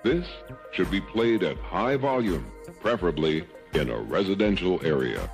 This should be played at high volume, preferably in a residential area.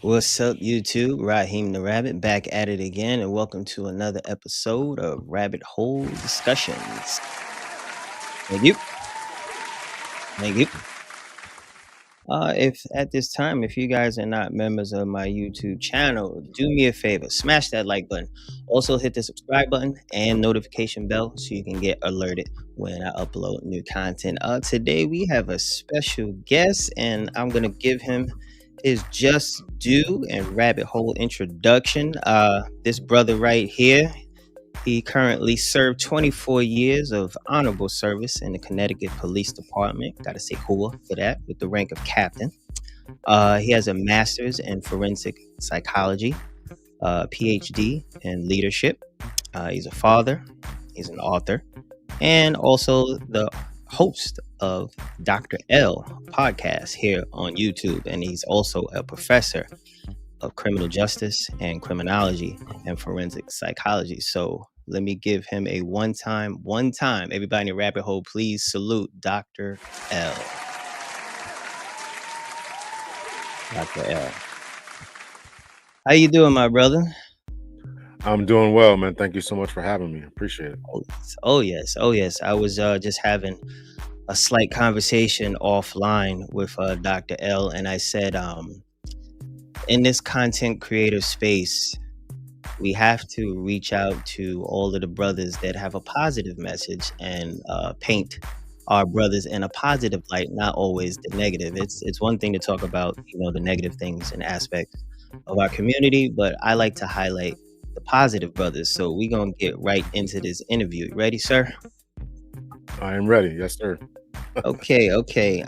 What's up, YouTube? Raheem the Rabbit back at it again, and welcome to another episode of Rabbit Hole Discussions. Thank you. If at this time, if you guys are not members of my YouTube channel, do me a favor, smash that like button. Also, hit the subscribe button and notification bell so you can get alerted when I upload new content. Today we have a special guest, and I'm gonna give him his just due and rabbit hole introduction. This brother right here, he currently served 24 years of honorable service in the Connecticut Police Department. Got to say cool for that, with the rank of captain. He has a master's in forensic psychology, PhD in leadership. He's a father, he's an author, and also the host of Dr. L podcast here on YouTube. And he's also a professor of criminal justice and criminology and forensic psychology. So let me give him a one time, everybody in the rabbit hole, please salute Dr. L. Dr. L. How you doing, my brother? I'm doing well, man. Thank you so much for having me. Appreciate it. Oh yes. I was just having a slight conversation offline with Dr. L, and I said, in this content creator space, we have to reach out to all of the brothers that have a positive message and paint our brothers in a positive light, not always the negative. It's one thing to talk about, the negative things and aspects of our community, but I like to highlight the positive brothers. So we're gonna get right into this interview. Ready, sir? I am ready. Yes, sir. Okay.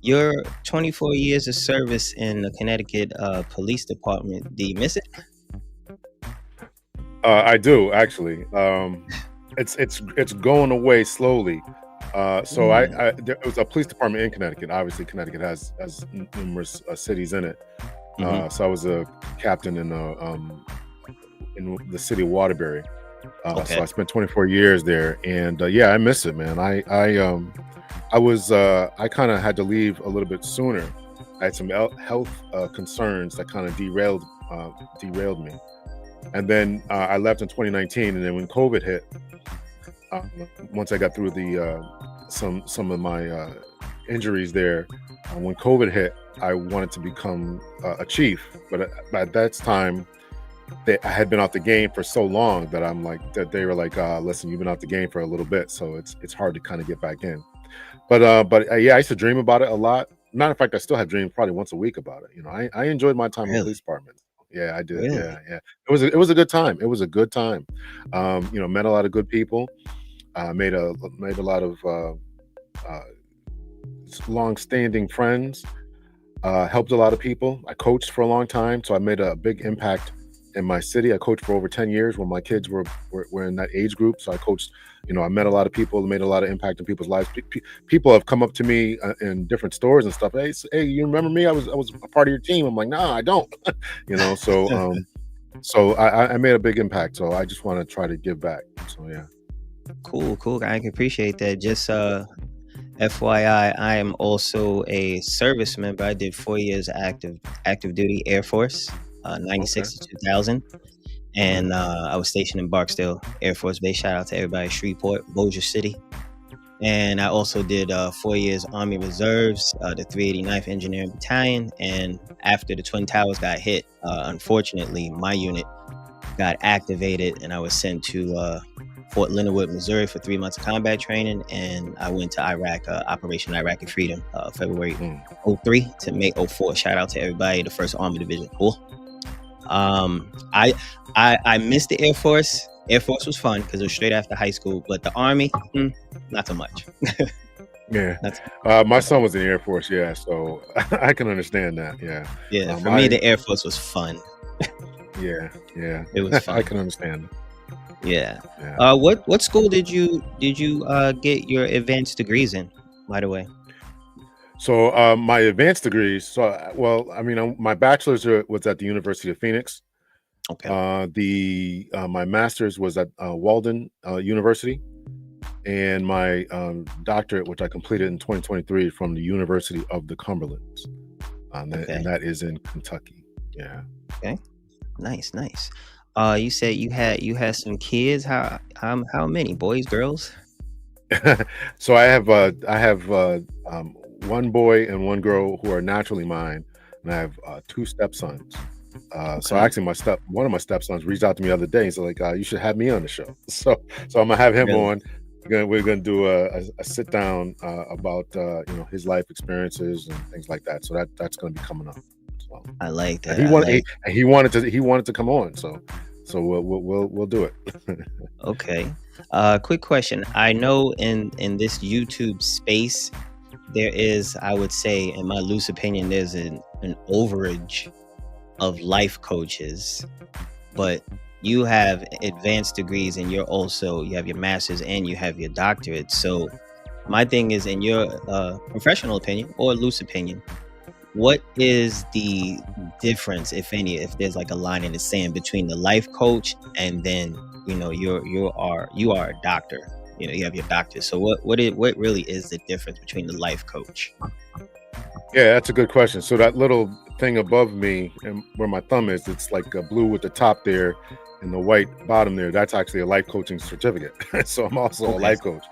Your 24 years of service in the Connecticut Police Department, do you miss it? I do actually. It's going away slowly. There was a police department in Connecticut. Obviously, Connecticut has numerous cities in it. So I was a captain in the city of Waterbury. Okay. So I spent 24 years there, and I miss it, man. I kind of had to leave a little bit sooner. I had some health concerns that kind of derailed me, and then I left in 2019. And then when COVID hit, once I got through the some of my injuries there, when COVID hit, I wanted to become a chief, but at that time, I had been out the game for so long that they were like, listen, you've been out the game for a little bit, so it's hard to kind of get back in. But I used to dream about it a lot. Matter of fact, I still have dreams probably once a week about it. I enjoyed my time in the police department. Yeah, I did. Really? Yeah. It was a good time. It was a good time. Met a lot of good people. Made a lot of long-standing friends. Helped a lot of people. I coached for a long time, so I made a big impact in my city. I coached for over 10 years when my kids were in that age group. So I coached, I met a lot of people, made a lot of impact in people's lives. People have come up to me in different stores and stuff. Hey, you remember me? I was a part of your team. I'm like, no, I don't. So I made a big impact. So I just want to try to give back. So yeah. Cool. I can appreciate that. Just FYI, I am also a service member. I did 4 years active duty Air Force, Okay. 96 to 2000. And I was stationed in Barksdale Air Force Base. Shout out to everybody, Shreveport, Bossier City. And I also did 4 years Army Reserves, the 389th Engineering Battalion. And after the Twin Towers got hit, unfortunately, my unit got activated and I was sent to Fort Leonard Wood, Missouri for 3 months of combat training. And I went to Iraq, Operation Iraqi Freedom, February 03 to May 04. Shout out to everybody, the 1st Army Division. Cool. I missed the Air Force. Air Force was fun because it was straight after high school, but the Army, not so much. Yeah. My son was in the Air Force, yeah, so I can understand that. Yeah, for me, the Air Force was fun. Yeah, it was fun. I can understand. Yeah. What school did you get your advanced degrees in, by the way? So my advanced degrees, my bachelor's was at the University of Phoenix. Okay. My master's was at Walden University, and my doctorate, which I completed in 2023, from the University of the Cumberlands, and that is in Kentucky. Yeah. Okay. Nice. You said you had some kids. How many? Boys, girls? So I have one boy and one girl who are naturally mine, and I have 2 stepsons. So actually, one of my stepsons reached out to me the other day and said, like, you should have me on the show. So I'm gonna have him on. We're gonna do a sit down about his life experiences and things like that. So that's gonna be coming up. So I like that. He wanted to come on. So we'll do it. Okay. Quick question. I know in this YouTube space, there is, I would say, in my loose opinion, there's an overage of life coaches, but you have advanced degrees and you have your master's and you have your doctorate. So my thing is, in your professional opinion or loose opinion, what is the difference, if any, if there's like a line in the sand between the life coach and then you are a doctor, you have your doctor. So what really is the difference between the life coach? Yeah, that's a good question. So that little thing above me and where my thumb is, it's like a blue with the top there and the white bottom there. That's actually a life coaching certificate. So I'm also a life coach.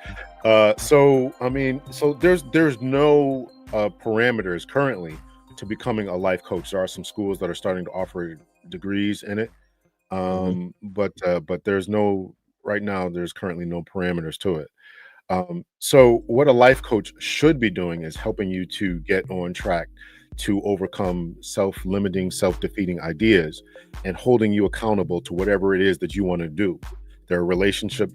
So there's no parameters currently to becoming a life coach. There are some schools that are starting to offer degrees in it, but there's no, right now there's currently no parameters to it. So what a life coach should be doing is helping you to get on track to overcome self-limiting, self-defeating ideas and holding you accountable to whatever it is that you want to do. There are relationship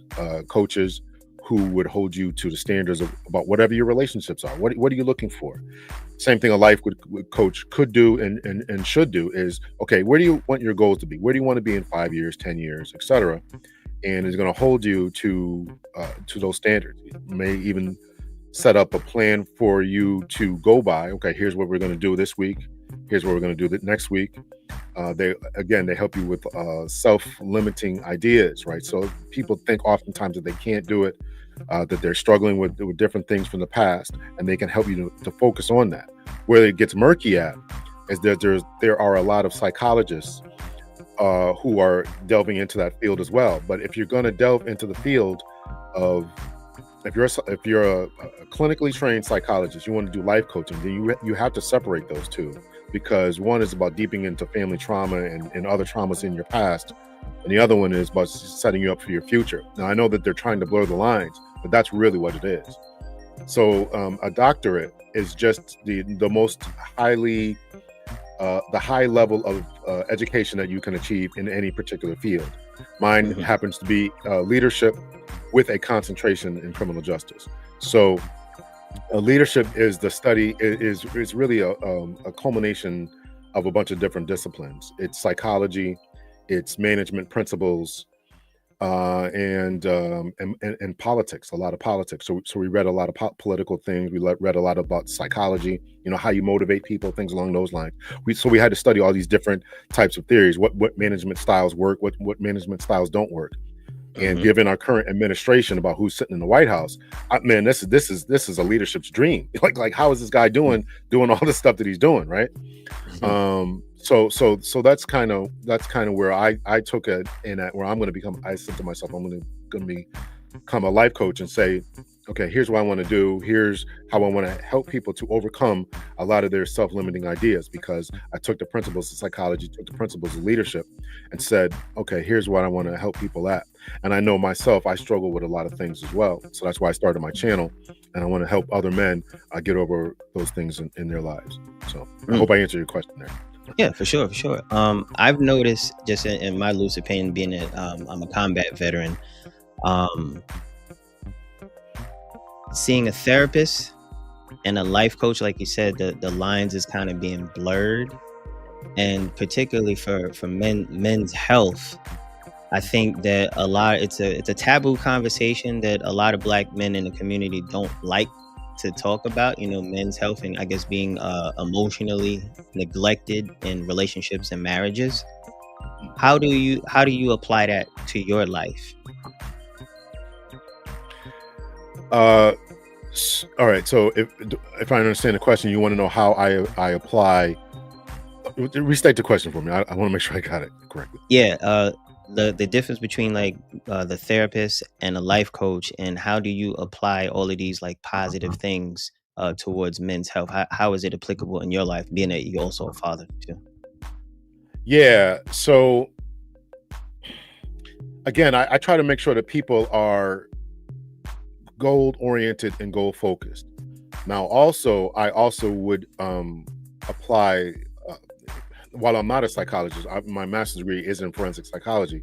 coaches who would hold you to the standards about whatever your relationships are. What are you looking for? Same thing a life coach could do and should do is, okay, where do you want your goals to be? Where do you want to be in 5 years, 10 years, etc.? And is going to hold you to those standards. It may even set up a plan for you to go by. Okay, here's what we're going to do this week. Here's what we're going to do next week. They help you with self-limiting ideas, right? So people think oftentimes that they can't do it, that they're struggling with different things from the past, and they can help you to focus on that. Where it gets murky at is that there are a lot of psychologists who are delving into that field as well. But if you're going to delve into the field of, if you're a clinically trained psychologist, you want to do life coaching, then you have to separate those two, because one is about deeping into family trauma and other traumas in your past, and the other one is about setting you up for your future. Now, I know that they're trying to blur the lines, but that's really what it is. So a doctorate is just the most highly the high level of education that you can achieve in any particular field. Mine happens to be leadership with a concentration in criminal justice. So leadership is the study, is really a culmination of a bunch of different disciplines. It's psychology, it's management principles, and politics, a lot of politics. So we read a lot of political things. We read a lot about psychology, how you motivate people, things along those lines. We had to study all these different types of theories, what management styles work, what management styles don't work. And Mhm. given our current administration about who's sitting in the White House, man, this is a leadership's dream. Like how is this guy doing all the stuff that he's doing, right? Mhm. So that's kind of where I took it in at where I'm going to become. I said to myself, I'm going to become a life coach and say, okay, here's what I want to do. Here's how I want to help people to overcome a lot of their self-limiting ideas, because I took the principles of psychology, took the principles of leadership, and said, okay, here's what I want to help people at. And I know myself, I struggle with a lot of things as well. So that's why I started my channel, and I want to help other men get over those things in their lives. So I Mm. hope I answered your question there. Yeah, for sure, for sure. I've noticed, just in my loose opinion, being that I'm a combat veteran, um, seeing a therapist and a life coach, like you said, the lines is kind of being blurred, and particularly for men's health. I think that it's a taboo conversation that a lot of black men in the community don't like to talk about. Men's health, and I guess being emotionally neglected in relationships and marriages. How do you apply that to your life? Uh, all right. So if I understand the question, you want to know how I apply. Restate the question for me. I want to make sure I got it correctly. Yeah, the difference between like the therapist and a life coach, and how do you apply all of these like positive things towards men's health? How is it applicable in your life, being that you're also a father too? Yeah. So again, I try to make sure that people are goal oriented and goal focused. Now, I also would apply. Uh, while I'm not a psychologist, my master's degree is in forensic psychology.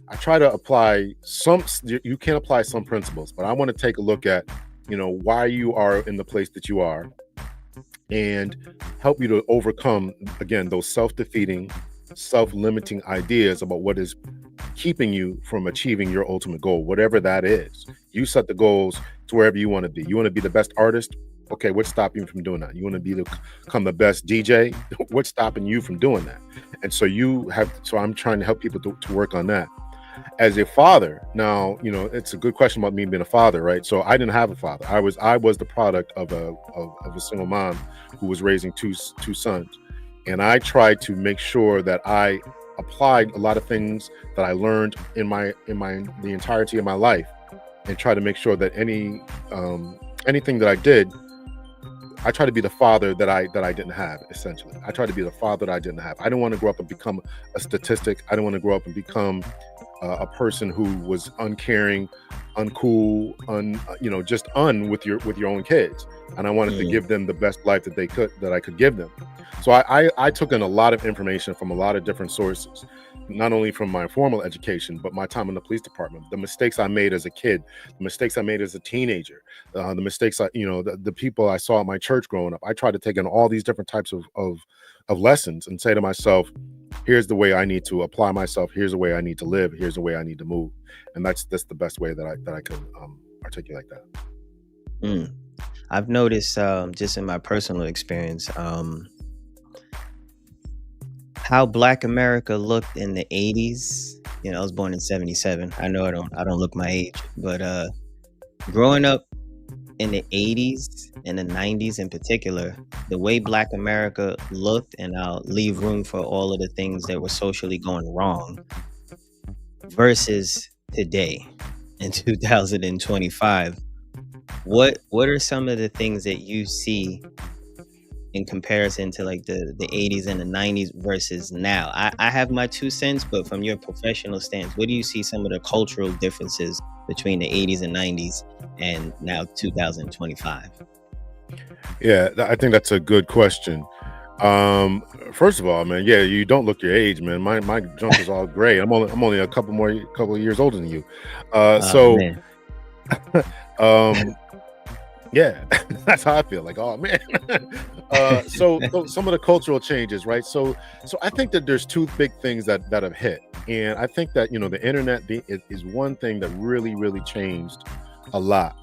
I try to apply some. You can apply some principles, but I want to take a look at, why you are in the place that you are, and help you to overcome again those self-defeating, self-limiting ideas about what is keeping you from achieving your ultimate goal, whatever that is. You set the goals to wherever you want to be. You want to be the best artist? Okay, what's stopping you from doing that? You want to become the best DJ? What's stopping you from doing that? And so I'm trying to help people to work on that. As a father, now, it's a good question about me being a father, right? So I didn't have a father. I was the product of a single mom who was raising two sons. And I tried to make sure that I applied a lot of things that I learned in the entirety of my life, and try to make sure that anything that I did, I try to be the father that I didn't have. Essentially, I try to be the father that I didn't have. I didn't want to grow up and become a statistic. I didn't want to grow up and become a person who was uncaring, uncool, just with your own kids. And I wanted to give them the best life that I could give them. So I took in a lot of information from a lot of different sources, not only from my formal education, but my time in the police department, the mistakes I made as a kid, the mistakes I made as a teenager, the mistakes the people I saw at my church growing up. I tried to take in all these different types of lessons and say to myself, here's the way I need to apply myself. Here's the way I need to live. Here's the way I need to move. And that's the best way that I can articulate that. I've noticed, just in my personal experience, how Black America looked in the 80s. I was born in 77. I know I don't look my age, but growing up in the 80s and the 90s in particular, the way Black America looked, and I'll leave room for all of the things that were socially going wrong, versus today in 2025. What are some of the things that you see in comparison to like the 80s and the 90s versus now? I have my 2 cents, but from your professional stance, what do you see some of the cultural differences between the 80s and 90s and now 2025? Yeah, I think that's a good question. First of all, man, yeah, you don't look your age, man. My junk is all gray. I'm only a couple of years older than you. So Man. yeah, that's how I feel. Like, oh man. So some of the cultural changes, right? So I think that there's two big things that have hit, and I think that the internet is one thing that really changed a lot.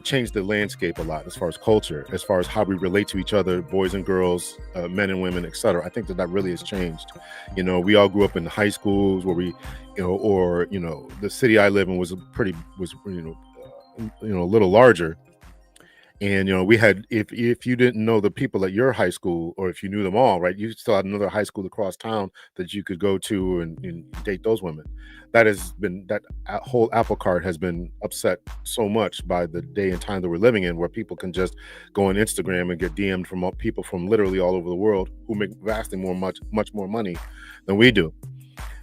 changed the landscape a lot as far as culture, as far as how we relate to each other, boys and girls, men and women, etc. I think that really has changed. You know, we all grew up in high schools where we, or the city I live in was a little larger. And we had, if you didn't know the people at your high school, or if you knew them all, right, you still had another high school across town that you could go to and date those women. That whole apple cart has been upset so much by the day and time that we're living in, where people can just go on Instagram and get DM'd from people from literally all over the world who make vastly much more money than we do.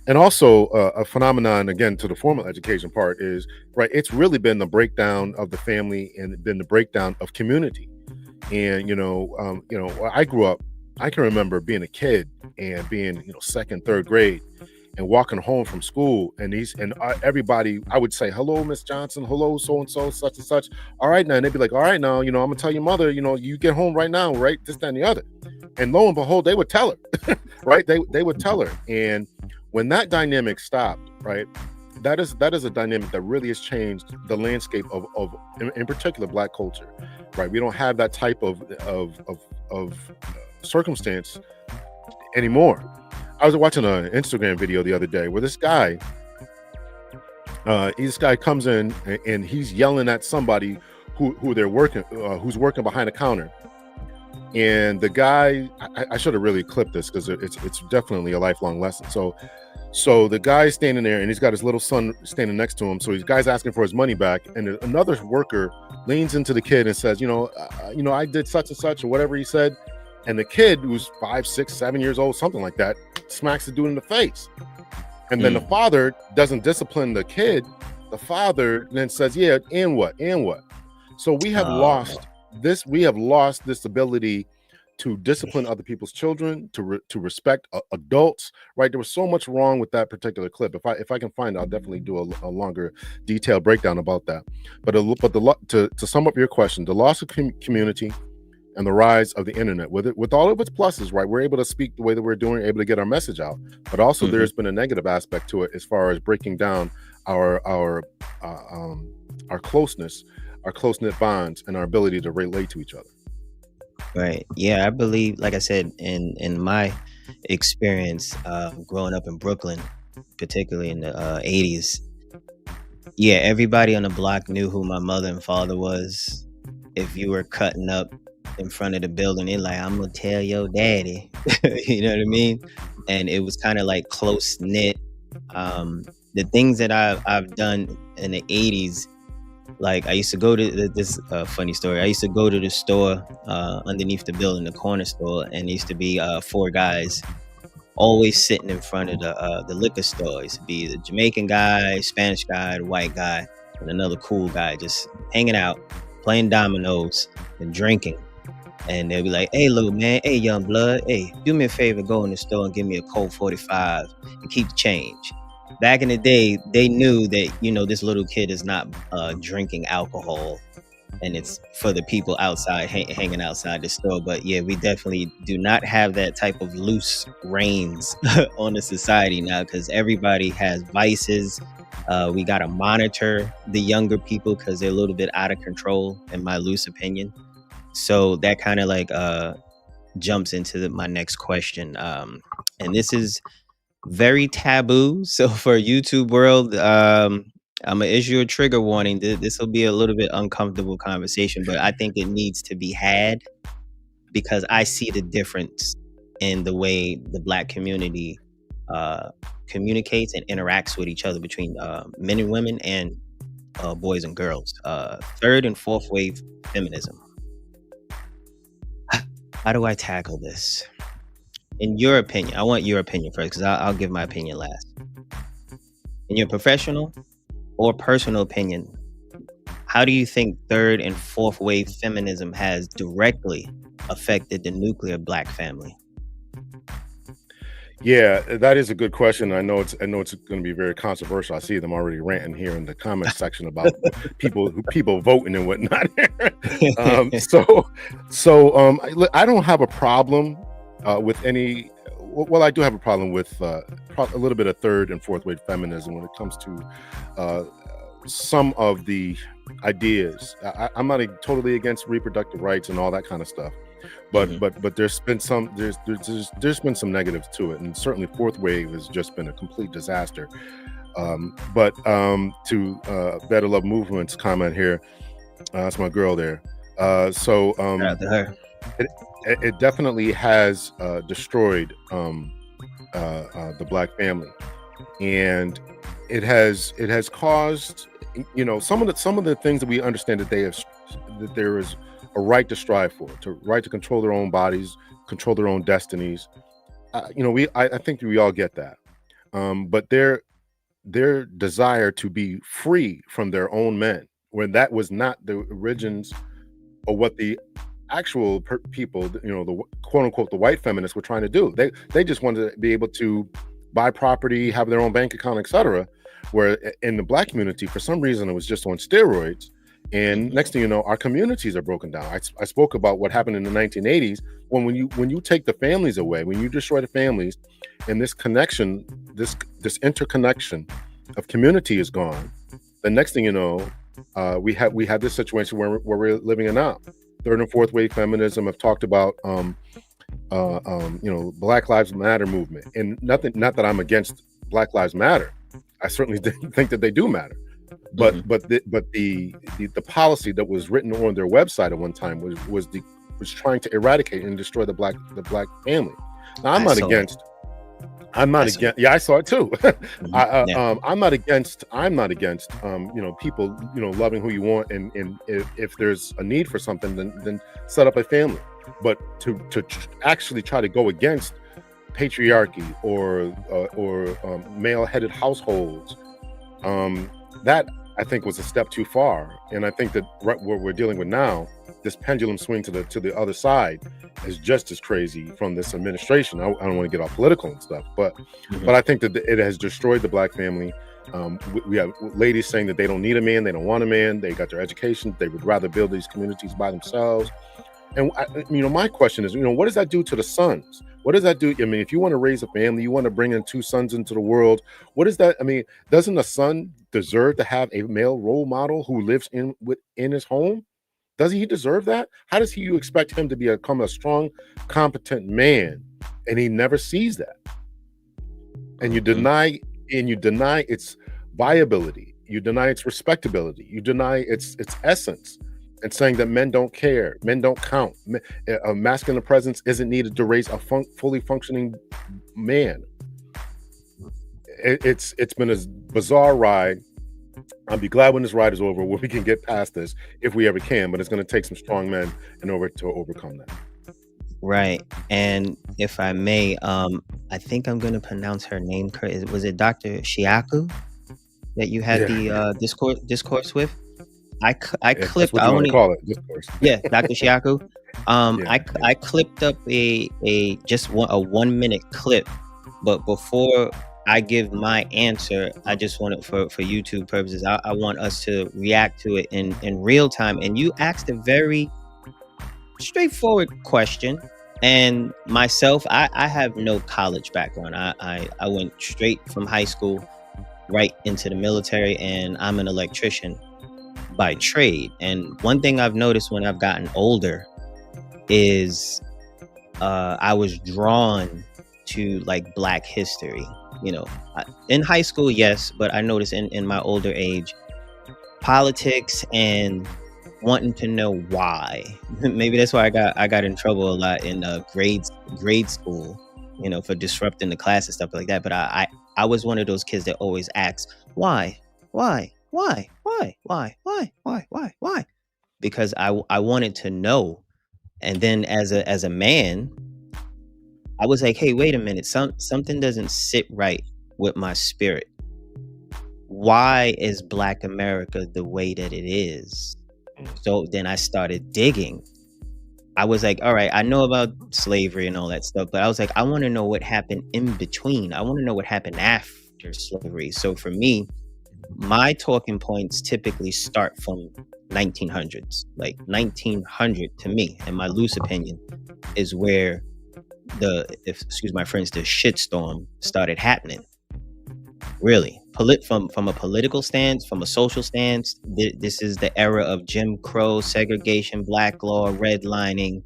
And also a phenomenon, again, to the formal education part is, right, it's really been the breakdown of the family and been the breakdown of community. And, I grew up, I can remember being a kid and being, second, third grade and walking home from school, and everybody, I would say, hello, Miss Johnson, hello, so-and-so, such and such. All right, now, and they'd be like, all right, now, I'm gonna tell your mother, you get home right now, right? This, that, and the other. And lo and behold, they would tell her, right? They would tell her. And when that dynamic stopped, right, that is a dynamic that really has changed the landscape of in particular Black culture, right? We don't have that type of circumstance anymore. I was watching an Instagram video the other day where this guy comes in and he's yelling at somebody who they're working, who's working behind a counter. And the guy, I should have really clipped this because it's definitely a lifelong lesson. So the guy's standing there and he's got his little son standing next to him. So his guy's asking for his money back, and another worker leans into the kid and says, I did such and such, or whatever he said. And the kid, who's 5, 6, 7 years old, something like that, smacks the dude in the face. And then the father doesn't discipline the kid. The father then says, yeah, and what? So we have lost this. We have lost this ability to discipline other people's children, to respect adults, right? There was so much wrong with that particular clip. If I can find it, I'll definitely do a longer detailed breakdown about that. But to sum up your question, the loss of community and the rise of the internet, with all of its pluses, right? We're able to speak the way that we're doing, able to get our message out. But also there's been a negative aspect to it as far as breaking down our closeness, our close-knit bonds, and our ability to relate to each other. Right. Yeah, I believe, like I said, in my experience growing up in Brooklyn, particularly in the 80s, yeah, everybody on the block knew who my mother and father was. If you were cutting up in front of the building, they're like, I'm gonna tell your daddy. You know what I mean? And it was kind of like close knit. The things that I've done in the 80s, like I used to go to this funny story. I used to go to the store underneath the building, the corner store, and there used to be 4 guys always sitting in front of the liquor store. It used to be the Jamaican guy, Spanish guy, the white guy, and another cool guy just hanging out, playing dominoes and drinking. And they'll be like, hey, little man, hey, young blood, hey, do me a favor, go in the store and give me a Colt 45 and keep the change. Back in the day, they knew that, this little kid is not drinking alcohol, and it's for the people outside, hanging outside the store. But yeah, we definitely do not have that type of loose reins on the society now, because everybody has vices. We got to monitor the younger people because they're a little bit out of control, in my loose opinion. So that kind of like jumps into my next question. And this is very taboo. So for YouTube world, I'm gonna issue a trigger warning. This will be a little bit uncomfortable conversation, but I think it needs to be had because I see the difference in the way the Black community communicates and interacts with each other between men and women and boys and girls. Third and fourth wave feminism. How do I tackle this? In your opinion, I want your opinion first, because I'll give my opinion last. In your professional or personal opinion, how do you think third and fourth wave feminism has directly affected the nuclear Black family? Yeah, that is a good question. I know it's going to be very controversial. I see them already ranting here in the comment section about people voting and whatnot. I don't have a problem with any. Well, I do have a problem with a little bit of third and fourth wave feminism when it comes to some of the ideas. I'm not totally against reproductive rights and all that kind of stuff, but Mm-hmm. but there's been there's been some negatives to it, and certainly fourth wave has just been a complete disaster. But to Better Love Movement's comment here, that's my girl there. So Shout out to her. it definitely has destroyed the black family, and it has caused, you know, some of the things that we understand that that there is a right to strive for, to right to control their own bodies, control their own destinies. You know, I think we all get that, but their desire to be free from their own men, when that was not the origins or what the actual people, you know, the quote unquote the white feminists were trying to do. They just wanted to be able to buy property, have their own bank account, etc. Where in the black community, for some reason, it was just on steroids. And next thing you know, our communities are broken down. I spoke about what happened in the 1980s when you take the families away, when you destroy the families, and this connection, this interconnection of community is gone. The next thing you know, we have this situation where we're living in now. Third and fourth wave feminism have talked about you know, Black Lives Matter movement, and not that I'm against Black Lives Matter. I certainly think that they do matter, but the policy that was written on their website at one time was trying to eradicate and destroy the black family. Now I'm not against. Yeah, I saw it too. I'm not against you know, people, you know, loving who you want, and if there's a need for something, then set up a family. But to actually try to go against patriarchy or male-headed households, that I think was a step too far. And I think that what we're dealing with now, this pendulum swing to the other side, is just as crazy from this administration. I don't want to get all political and stuff, but I think that it has destroyed the black family. We have ladies saying that they don't need a man, they don't want a man, they got their education, they would rather build these communities by themselves. And you know, my question is, you know, what does that do to the sons? What does that do? I mean, if you want to raise a family, you want to bring in two sons into the world, what is that? I mean, doesn't a son deserve to have a male role model who lives in his home? Doesn't he deserve that? How does you expect him to become a strong, competent man, and he never sees that? And you deny its viability, you deny its respectability, you deny its essence, and saying that men don't care, men don't count, a masculine presence isn't needed to raise a fully functioning man. It's been a bizarre ride. I'll be glad when this ride is over, where we can get past this, if we ever can, but it's going to take some strong men in order to overcome that. Right. And if I may, I think I'm going to pronounce her name correct. Was it Dr. Shiaku that you had the discourse with? I clipped. That's what you want to call it, discourse. Yeah, Dr. Shiaku. I clipped up a 1 minute clip, but before I give my answer, I just want it for YouTube purposes. I want us to react to it in real time. And you asked a very straightforward question. And myself, I have no college background. I went straight from high school right into the military, and I'm an electrician by trade. And one thing I've noticed when I've gotten older is I was drawn to like Black history. You know, in high school, yes, but I noticed in my older age, politics and wanting to know why. Maybe that's why I got in trouble a lot in grade school, you know, for disrupting the class and stuff like that. But I was one of those kids that always asks why, because I wanted to know. And then as a man, I was like, hey, wait a minute, something doesn't sit right with my spirit. Why is Black America the way that it is? So then I started digging. I was like, all right, I know about slavery and all that stuff, but I was like, I want to know what happened in between. I want to know what happened after slavery. So for me, my talking points typically start from 1900s. Like 1900 to me, in my loose opinion, is where excuse my friends, the shitstorm started happening. Really. from a political stance, from a social stance, this is the era of Jim Crow, segregation, black law, redlining.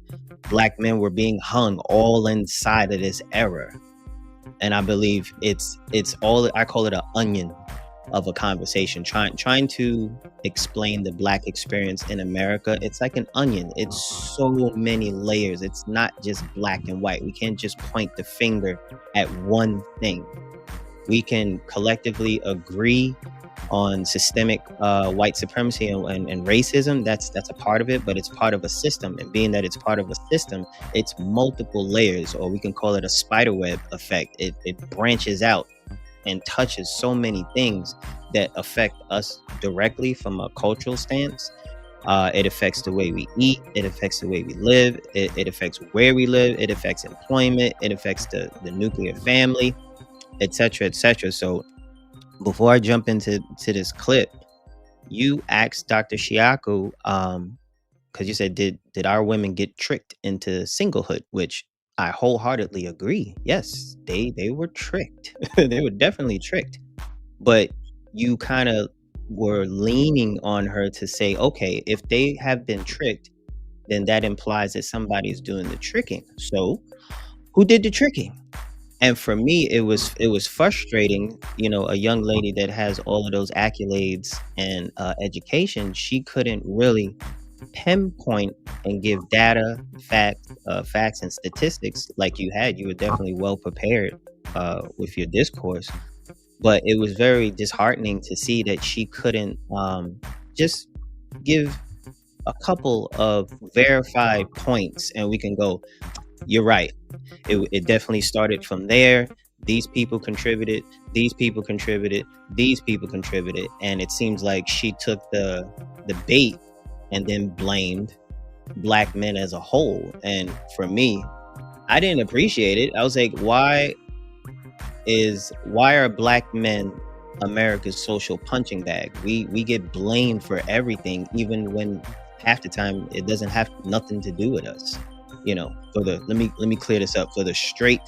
Black men were being hung all inside of this era. And I believe it's all, I call it an onion of a conversation, trying to explain the black experience in America. It's like an onion. It's so many layers. It's not just black and white. We can't just point the finger at one thing. We can collectively agree on systemic white supremacy and racism. That's a part of it, but it's part of a system. And being that it's part of a system, it's multiple layers, or we can call it a spiderweb effect. It branches out and touches so many things that affect us directly from a cultural stance. It affects the way we eat. It affects the way we live. It affects where we live. It affects employment. It affects the nuclear family, etc., etc. So before I jump into this clip, you asked Dr. Shiaku, because you said, did our women get tricked into singlehood? Which I wholeheartedly agree. Yes, they were tricked. They were definitely tricked. But you kind of were leaning on her to say, okay, if they have been tricked, then that implies that somebody's doing the tricking. So who did the tricking? And for me, it was frustrating. You know, a young lady that has all of those accolades and education, she couldn't really pinpoint and give data, facts and statistics like you had. You were definitely well prepared with your discourse, but it was very disheartening to see that she couldn't just give a couple of verified points and we can go, you're right. It definitely started from there. These people contributed, these people contributed, these people contributed. And it seems like she took the bait and then blamed black men as a whole. And for me, I didn't appreciate it. I was like, why are black men America's social punching bag? We get blamed for everything, even when half the time it doesn't have nothing to do with us. You know, let me clear this up. For the straight,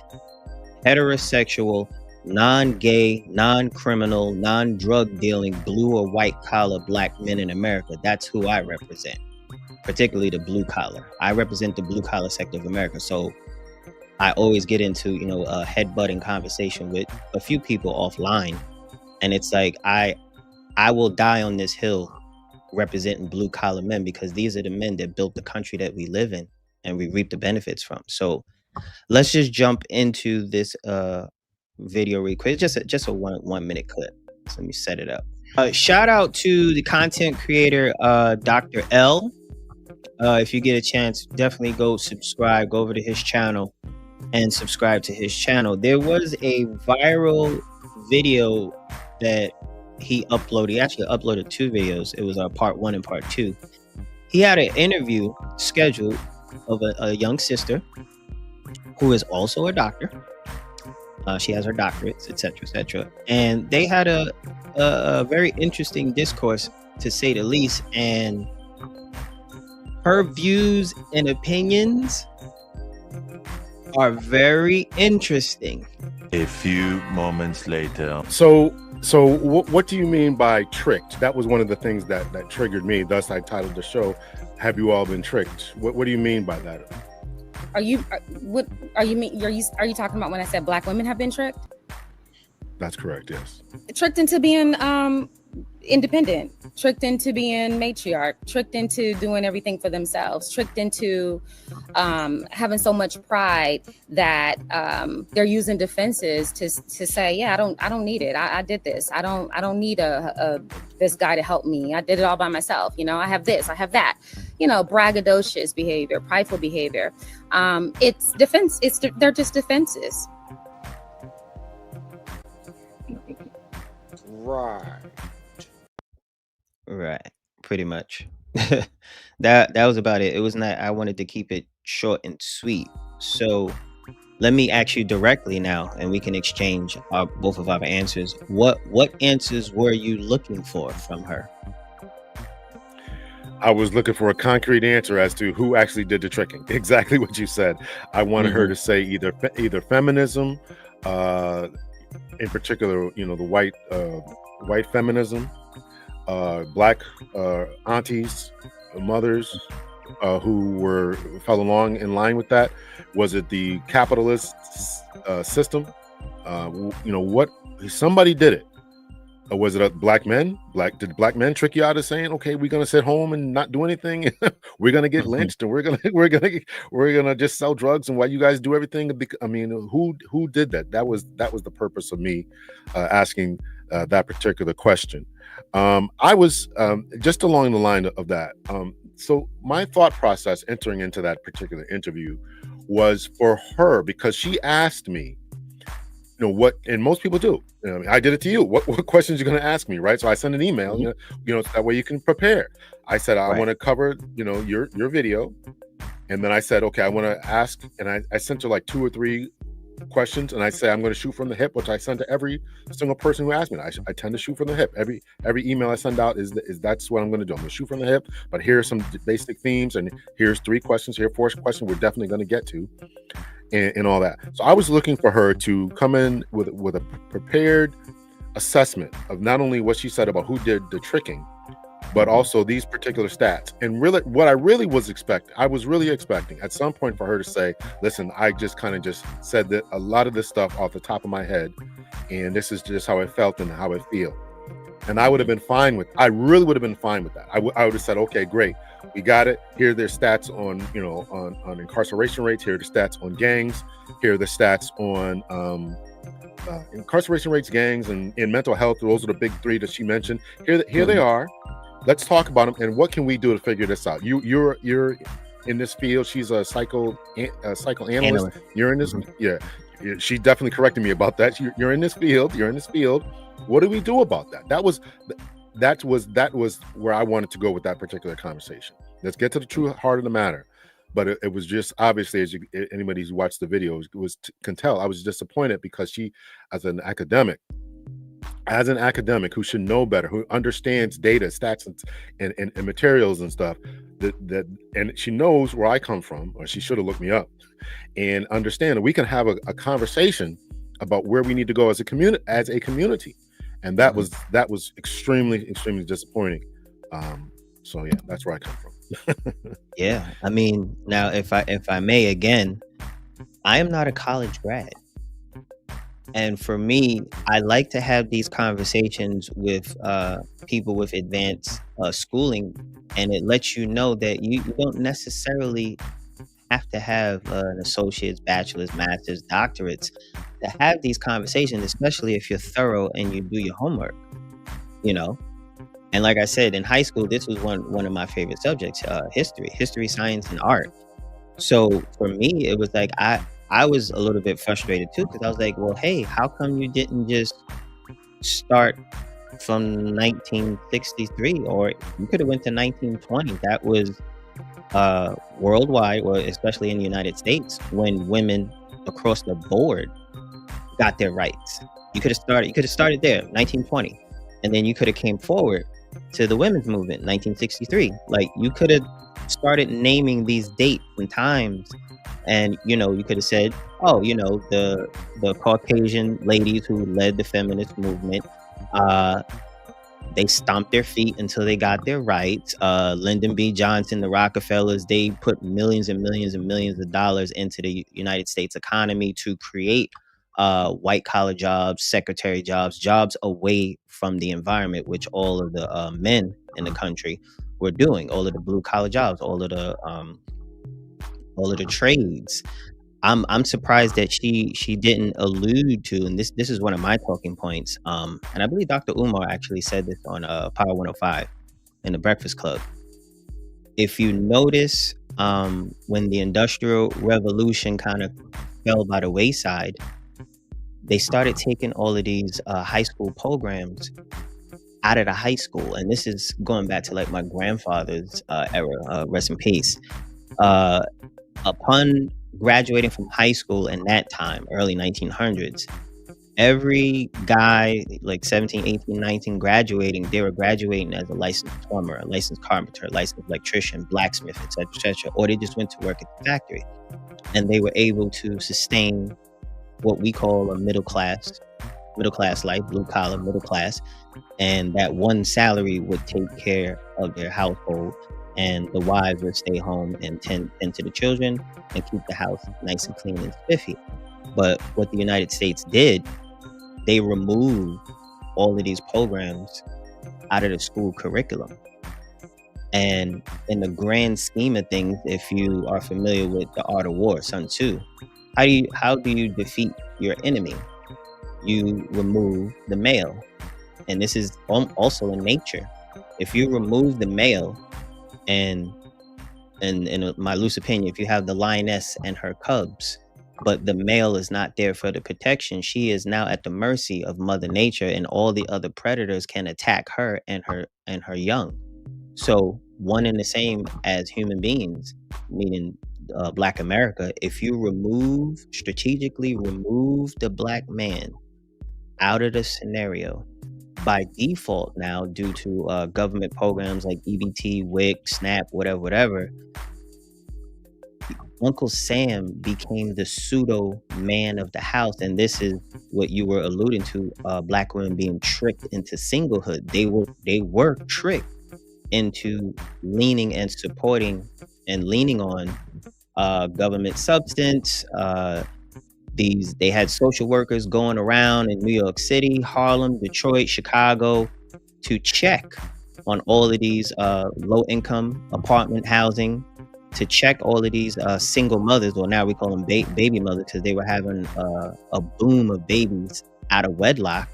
heterosexual, non-gay, non-criminal, non-drug dealing, blue or white collar black men in America, that's who I represent. Particularly the blue collar. I represent the blue collar sector of America. So I always get into, you know, a headbutting conversation with a few people offline. And it's like, I will die on this hill representing blue collar men, because these are the men that built the country that we live in and we reap the benefits from. So let's just jump into this video real quick. Just a 1 minute clip. So let me set it up. Shout out to the content creator, Dr. L. If you get a chance, definitely go subscribe, go over to his channel and subscribe to his channel. There was a viral video that he uploaded. He actually uploaded 2 videos. It was part 1 and part 2. He had an interview scheduled of a young sister who is also a doctor. She has her doctorates, etc., etc. And they had a very interesting discourse, to say the least. And her views and opinions are very interesting. A few moments later. So what do you mean by tricked? That was one of the things that triggered me. Thus, I titled the show, "Have You All Been Tricked?" What do you mean by that? Are you talking about when I said black women have been tricked? That's correct. Yes. Tricked into being independent, tricked into being matriarch, tricked into doing everything for themselves, tricked into having so much pride that they're using defenses to say, yeah, I don't need it. I did this. I don't need this guy to help me. I did it all by myself. You know, I have this, I have that. You know, braggadocious behavior, prideful behavior. It's defense. They're just defenses. Right, pretty much. that was about it. It was not, I wanted to keep it short and sweet. So let me ask you directly now, and we can exchange both of our answers. What answers were you looking for from her? I was looking for a concrete answer as to who actually did the tricking. Exactly what you said. I wanted her to say either feminism, in particular, the white feminism, black aunties, mothers who fell along in line with that? Was it the capitalist system? What somebody did it. Or was it black men? Did black men trick you out of saying, okay, we're gonna sit home and not do anything? We're gonna get lynched, and we're gonna just sell drugs, and while you guys do everything? I mean, who did that? That was the purpose of me asking that particular question. I was just along the line of that. So my thought process entering into that particular interview was for her, because she asked me, what, and most people do. I did it to you. What questions you're going to ask me, right? So I sent an email, that way you can prepare. I said, I want to cover, your video. And then I said, okay, I want to ask. And I sent her like 2 or 3 questions. And I say, I'm going to shoot from the hip, which I send to every single person who asked me. I tend to shoot from the hip. Every email I send out is that's what I'm going to do. I'm going to shoot from the hip, but here's some basic themes. And here's 3 questions, here 4 questions we're definitely going to get to. And all that. So I was looking for her to come in with a prepared assessment of not only what she said about who did the tricking, but also these particular stats. And really, what I really was expecting, I was really expecting at some point for her to say, listen, I just kind of just said that a lot of this stuff off the top of my head, and this is just how I felt and how I feel. And I would have been fine with, I really would have been fine with that. I would have said, okay, great. We got it. Here are their stats on, on incarceration rates. Here are the stats on gangs. Here are the stats on incarceration rates, gangs, and in mental health. Those are the big 3 that she mentioned. Here they are. Let's talk about them. And what can we do to figure this out? You're in this field. She's a psychoanalyst. You're in this. Yeah. She definitely corrected me about that. You're in this field. What do we do about that? That was where I wanted to go with that particular conversation. Let's get to the true heart of the matter. But it was just obviously, as anybody who's watched the video can tell, I was disappointed because she, as an academic who should know better, who understands data, stats, and materials and stuff, and she knows where I come from, or she should have looked me up, and understand that we can have a conversation about where we need to go as a community. And that was extremely, extremely disappointing. So yeah, that's where I come from. Yeah, I mean, now if I may, again, I am not a college grad, and for me, I like to have these conversations with people with advanced schooling, and it lets you know that you don't necessarily have to have an associate's, bachelor's, master's, doctorates to have these conversations, especially if you're thorough and you do your homework, And like I said, in high school, this was one of my favorite subjects, history, science, and art. So for me, it was like I was a little bit frustrated too, because I was like, well, hey, how come you didn't just start from 1963, or you could have went to 1920? That was worldwide, or especially in the United States, when women across the board got their rights. You could have started there, 1920, and then you could have came forward to the women's movement, 1963. Like, you could have started naming these dates and times, and you could have said, oh, the Caucasian ladies who led the feminist movement, they stomped their feet until they got their rights. Lyndon B. Johnson, the Rockefellers, they put millions and millions and millions of dollars into the United States economy to create white collar jobs, secretary jobs away from the environment, which all of the men in the country were doing. All of the blue collar jobs, all of the trades. I'm surprised that she didn't allude to, and this is one of my talking points. And I believe Dr. Umar actually said this on Power 105 in the Breakfast Club. If you notice, when the Industrial Revolution kind of fell by the wayside, they started taking all of these high school programs out of the high school. And this is going back to like my grandfather's era, rest in peace. Upon graduating from high school in that time, early 1900s, every guy like 17, 18, 19 graduating, they were graduating as a licensed plumber, a licensed carpenter, a licensed electrician, blacksmith, etc., or they just went to work at the factory. And they were able to sustain what we call a middle class middle class life, blue collar, middle class, and that one salary would take care of their household, and the wives would stay home and tend to the children and keep the house nice and clean and spiffy. But what the United States did, they removed all of these programs out of the school curriculum. And in the grand scheme of things, if you are familiar with the art of war, Sun Tzu, how do you defeat your enemy? You remove the male. And this is also in nature. If you remove the male, and in my loose opinion, if you have the lioness and her cubs, but the male is not there for the protection, she is now at the mercy of Mother Nature, and all the other predators can attack her and her young. So one and the same as human beings, meaning Black America. If you strategically remove the Black man out of the scenario, by default now, due to government programs like EBT, WIC, SNAP, whatever, Uncle Sam became the pseudo man of the house. And this is what you were alluding to, Black women being tricked into singlehood. They were tricked into leaning and supporting and leaning on government substance. They had social workers going around in New York City, Harlem, Detroit, Chicago to check on all of these low-income apartment housing, to check all of these single mothers, or now we call them baby mothers, because they were having a boom of babies out of wedlock.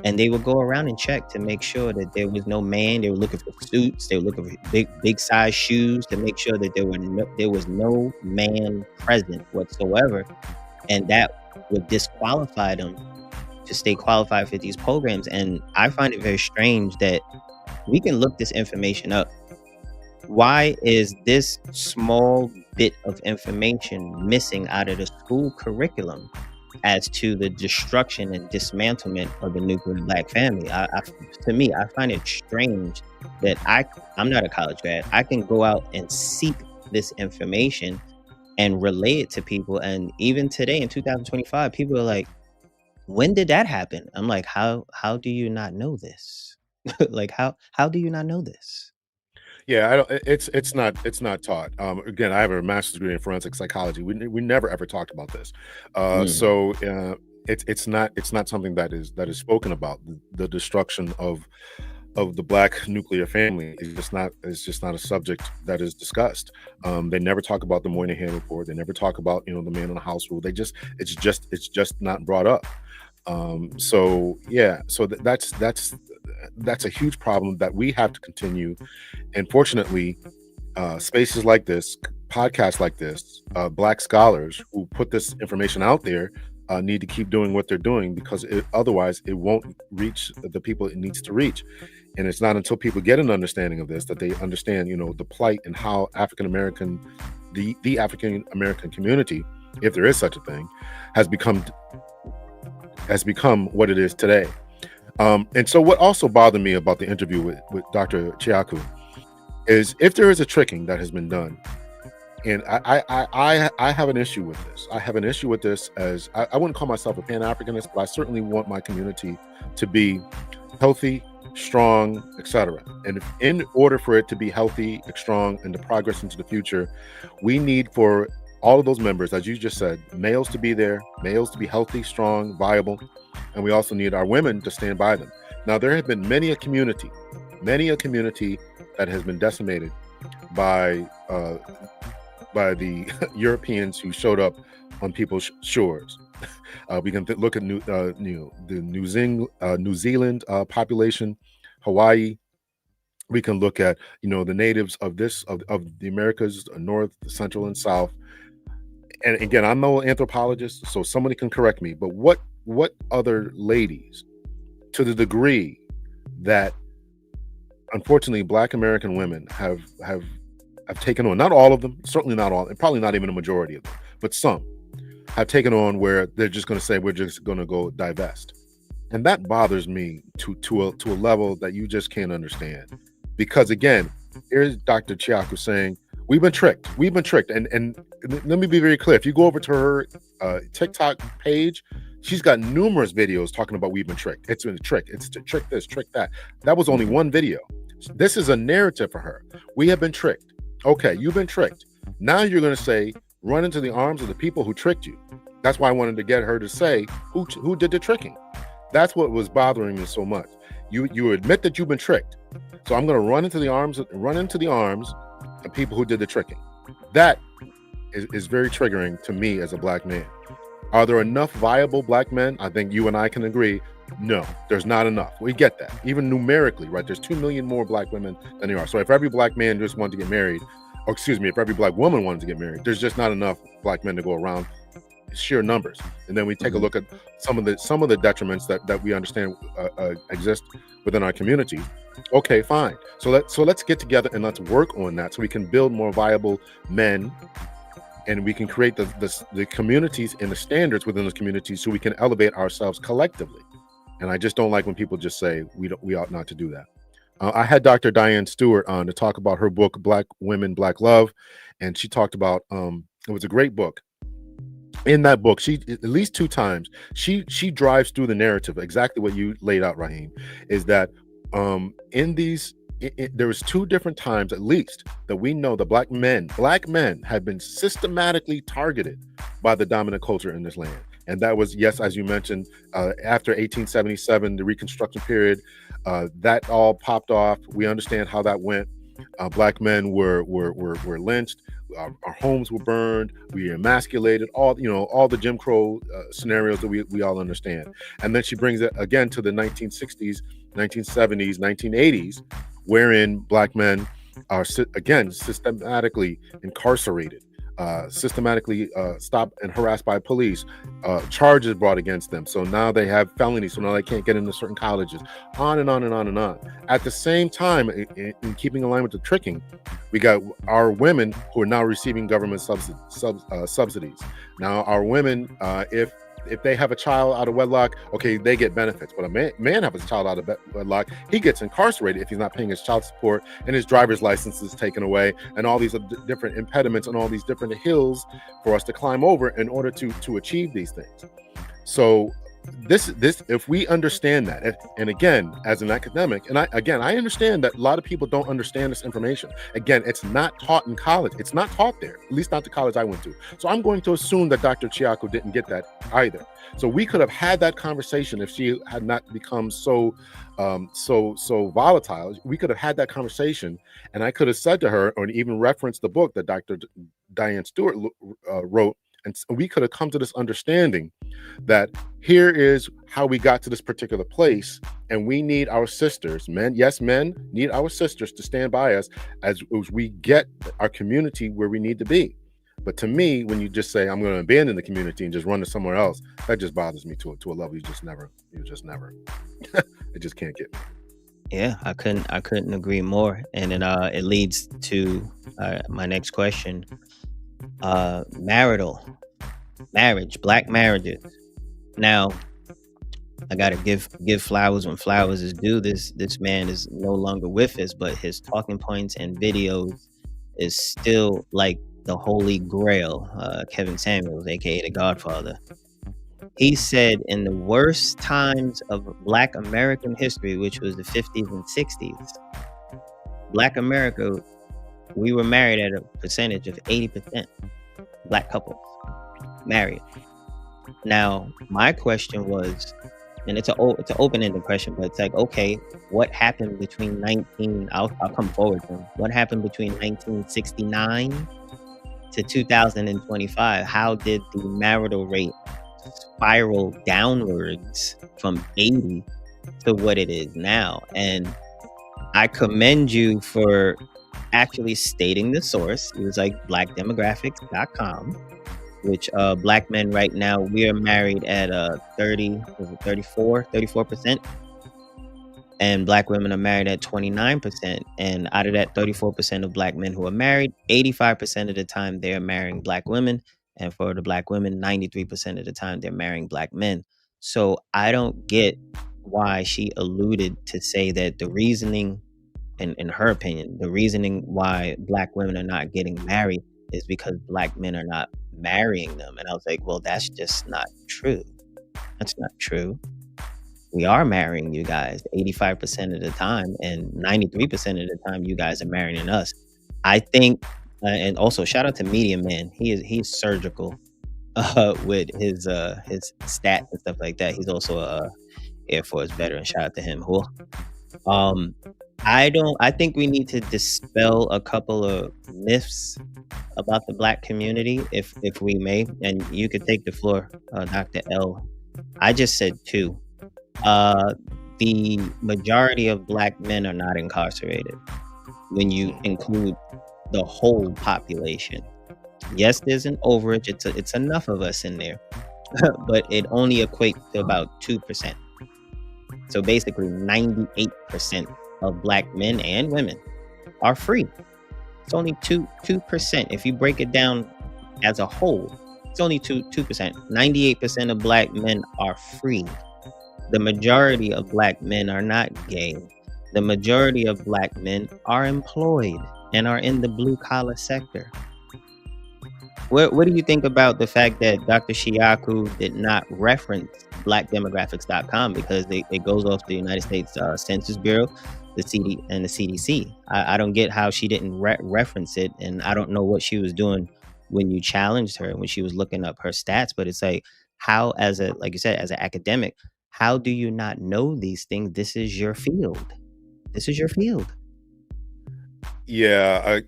And they would go around and check to make sure that there was no man. They were looking for suits. They were looking for big size shoes to make sure that there was no man present whatsoever. And that would disqualify them to stay qualified for these programs. And I find it very strange that we can look this information up. Why is this small bit of information missing out of the school curriculum as to the destruction and dismantlement of the nuclear Black family? To me, I find it strange that I'm not a college grad. I can go out and seek this information and relay it to people. And even today in 2025, people are like, when did that happen? I'm like, how do you not know this? Like, how do you not know this? Yeah, I don't. It's not taught. Again, I have a master's degree in forensic psychology. We never ever talked about this. So it's not something that is spoken about. The destruction of the Black nuclear family is just not a subject that is discussed. They never talk about the Moynihan report. They never talk about the man in the house rule. It's just not brought up. So that's a huge problem that we have to continue. And fortunately, spaces like this, podcasts like this, Black scholars who put this information out there need to keep doing what they're doing, because otherwise it won't reach the people it needs to reach. And it's not until people get an understanding of this that they understand, the plight and how African American, the African American community, if there is such a thing, has become what it is today. And so what also bothered me about the interview with Dr. Chiaku is, if there is a tricking that has been done, and I have an issue with this. I have an issue with this, as I wouldn't call myself a Pan-Africanist, but I certainly want my community to be healthy, strong, etc. And in order for it to be healthy, strong, and to progress into the future, we need for all of those members, as you just said, males to be there, males to be healthy, strong, viable, and we also need our women to stand by them. Now, there have been many a community that has been decimated by the Europeans who showed up on people's shores. We can look at the New Zealand population, Hawaii. We can look at the natives of the Americas, North, Central, and South. And again, I'm no anthropologist, so somebody can correct me. But what other ladies, to the degree that unfortunately Black American women have taken on, not all of them, certainly not all, and probably not even a majority of them, but some have taken on where they're just going to say, we're just going to go divest. And that bothers me to a level that you just can't understand. Because again, here's Dr. Chiaku saying, we've been tricked. And let me be very clear. If you go over to her TikTok page, She's got numerous videos talking about we've been tricked. It's been a trick. It's to trick this, trick that. That was only one video. This is a narrative for her. We have been tricked. Okay, you've been tricked. Now you're going to say, run into the arms of the people who tricked you. That's why I wanted to get her to say who did the tricking. That's what was bothering me so much. You admit that you've been tricked. So I'm going to run into the arms of people who did the tricking. That is very triggering to me as a black man. Are there enough viable black men? I think you and I can agree. No, there's not enough. We get that. Even numerically, right? There's 2 million more black women than there are. So if every black man just wanted to get married, or excuse me, if every black woman wanted to get married, there's just not enough black men to go around, sheer numbers. And then we take a look at some of the detriments that we understand exist within our community. Okay, fine. So let's get together and let's work on that so we can build more viable men, and we can create the communities and the standards within those communities so we can elevate ourselves collectively. And I just don't like when people just say we ought not to do that. I had Dr. Diane Stewart on to talk about her book, Black Women, Black Love. And she talked about, it was a great book. In that book, she, at least 2 times, she drives through the narrative, exactly what you laid out, Raheem, is that there was 2 different times, at least, that we know that black men have been systematically targeted by the dominant culture in this land. And that was, yes, as you mentioned, after 1877, the Reconstruction period, that all popped off. We understand how that went. Black men were lynched. Our homes were burned. We were emasculated. All the Jim Crow scenarios that we all understand. And then she brings it again to the 1960s, 1970s, 1980s, wherein black men are again systematically incarcerated. Systematically stopped and harassed by police, charges brought against them. So now they have felonies, so now they can't get into certain colleges, on and on and on and on. At the same time, in keeping in line with the tricking, we got our women who are now receiving government subsidies. Now our women, if they have a child out of wedlock, okay, they get benefits. But a man have a child out of wedlock, he gets incarcerated if he's not paying his child support, and his driver's license is taken away, and all these different impediments and all these different hills for us to climb over in order to achieve these things. So this if we understand that, and again, as an academic, and I understand that a lot of people don't understand this information. Again, it's not taught in college. It's not taught there, at least not the college I went to. So I'm going to assume that Dr. Chiako didn't get that either. So we could have had that conversation if she had not become so volatile. We could have had that conversation, and I could have said to her, or even referenced the book that Dr. Diane Stewart wrote. And we could have come to this understanding that here is how we got to this particular place, and we need our sisters, men need our sisters to stand by us as we get our community where we need to be. But to me, when you just say, I'm going to abandon the community and just run to somewhere else, that just bothers me to a level you just never, it just can't get me. Yeah, I couldn't agree more. And then it leads to my next question. Marriage, black marriages. Now, I gotta give flowers when flowers is due. This man is no longer with us, but his talking points and videos is still like the holy grail. Kevin Samuels, aka the Godfather. He said in the worst times of Black American history, which was the 50s and 60s, Black America, we were married at a percentage of 80%. Black couples married. Now, my question was, and it's an open-ended question, but it's like, okay, what happened between I'll come forward then. What happened between 1969 to 2025? How did the marital rate spiral downwards from 80 to what it is now? And I commend you for actually stating the source. It was like blackdemographics.com, which black men right now, we are married at 34%, and black women are married at 29%. And out of that 34% of black men who are married, 85% of the time they're marrying black women, and for the black women, 93% of the time they're marrying black men. So I don't get why she alluded to say that the reasoning, in her opinion, the reasoning why black women are not getting married is because black men are not marrying them. And I was like, well, that's just not true. That's not true. We are marrying you guys 85% of the time, and 93% of the time you guys are marrying us. I think, and also shout out to Medium Man. He's surgical with his stats and stuff like that. He's also a Air Force veteran. Shout out to him. Cool. I think we need to dispel a couple of myths about the Black community, if we may. And you could take the floor, Dr. L. I just said two. The majority of Black men are not incarcerated when you include the whole population. Yes, there's an overage. It's enough of us in there, but it only equates to about 2%. So basically, 98% of Black men and women are free. It's only 2%. If you break it down as a whole, it's only 2%. 98% of Black men are free. The majority of Black men are not gay. The majority of Black men are employed and are in the blue collar sector. What do you think about the fact that Dr. Shiaku did not reference blackdemographics.com because it goes off the United States Census Bureau, the CD and the CDC? I don't get how she didn't reference it, and I don't know what she was doing when you challenged her, when she was looking up her stats. But it's like, how, like you said, as an academic, how do you not know these things? This is your field. This is your field. Yeah,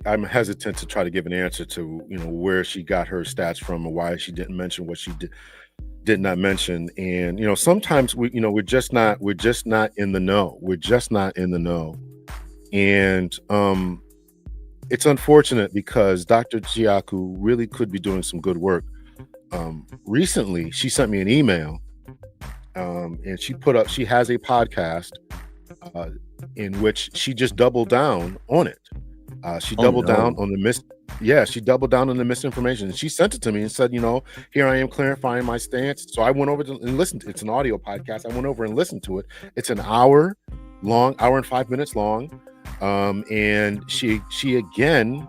I'm hesitant to try to give an answer to where she got her stats from or why she didn't mention what she did not mention. And sometimes we're just not in the know. We're just not in the know. And it's unfortunate because Dr. Chiaku really could be doing some good work. Recently, she sent me an email, and she has a podcast in which she just doubled down on it. She doubled down on she doubled down on the misinformation. And she sent it to me and said, here I am clarifying my stance. So I went over and listened. It's an audio podcast. I went over and listened to it. It's an hour and 5 minutes long. And she again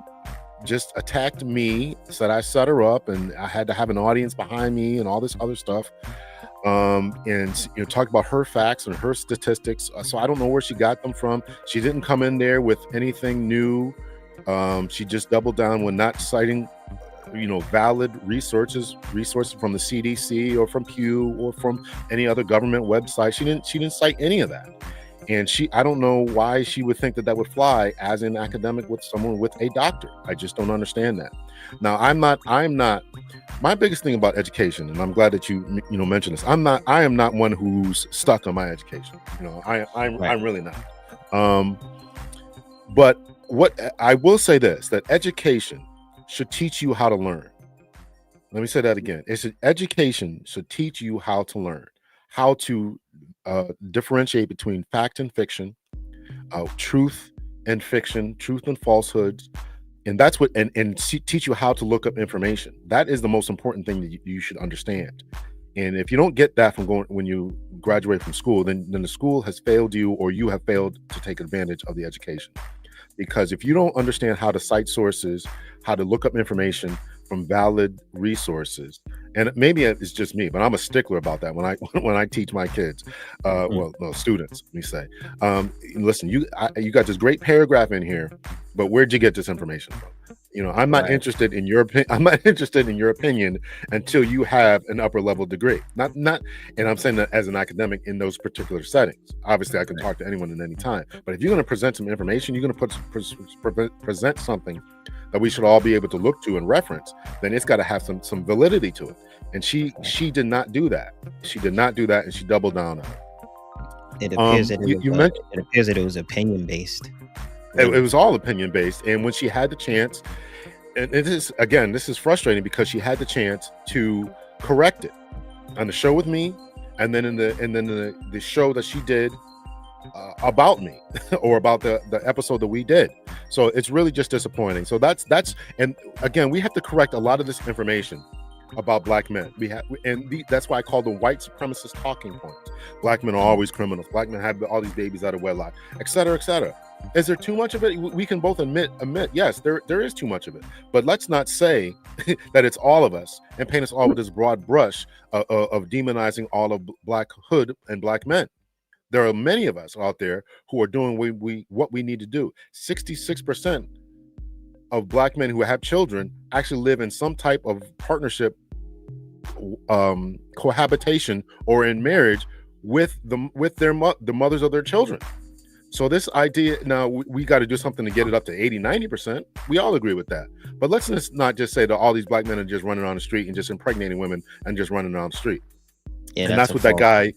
just attacked me, said I set her up and I had to have an audience behind me and all this other stuff. And talk about her facts and her statistics. So I don't know where she got them from. She didn't come in there with anything new. She just doubled down when not citing, valid resources from the CDC or from Pew or from any other government website. She didn't cite any of that. And I don't know why she would think that would fly as an academic with someone with a doctor. I just don't understand that. Now, I'm not. My biggest thing about education, and I'm glad that you mentioned this. I am not one who's stuck on my education. I'm really not. But what I will say that education should teach you how to learn. Let me say that again. Education should teach you how to learn, how to differentiate between fact and fiction, truth and fiction, truth and falsehoods. And that's what, and teach you how to look up information. That is the most important thing that you should understand. And if you don't get that when you graduate from school, then the school has failed you, or you have failed to take advantage of the education. Because if you don't understand how to cite sources, how to look up information from valid resources, and maybe it's just me, but I'm a stickler about that when I teach my kids, students, let me say, listen, you got this great paragraph in here, but where'd you get this information from? I'm not interested in your opinion. I'm not interested in your opinion until you have an upper level degree. Not, and I'm saying that as an academic in those particular settings. Obviously, I can talk to anyone at any time. But if you're going to present some information, you're going to present something that we should all be able to look to and reference. Then it's got to have some validity to it. And she did not do that. She did not do that, and she doubled down on it. It appears that it was opinion based. It was all opinion based, and when she had the chance, and this is frustrating because she had the chance to correct it on the show with me, and then in the show that she did about me or about the episode that we did. So it's really just disappointing. So that's and again, we have to correct a lot of this information about Black men. That's why I call them white supremacist talking points. Black men are always criminals. Black men have all these babies out of wedlock, et cetera, et cetera. Is there too much of it? We can both admit, yes, there is too much of it. But let's not say that it's all of us and paint us all with this broad brush of demonizing all of blackhood and black men. There are many of us out there who are doing what we need to do. 66% of black men who have children actually live in some type of partnership, cohabitation, or in marriage with the mothers of their children. So this idea, now we got to do something to get it up to 80-90%. We all agree with that. But let's just not just say that all these black men are just running on the street and just impregnating women and just running on the street. Yeah, and that's what that guy,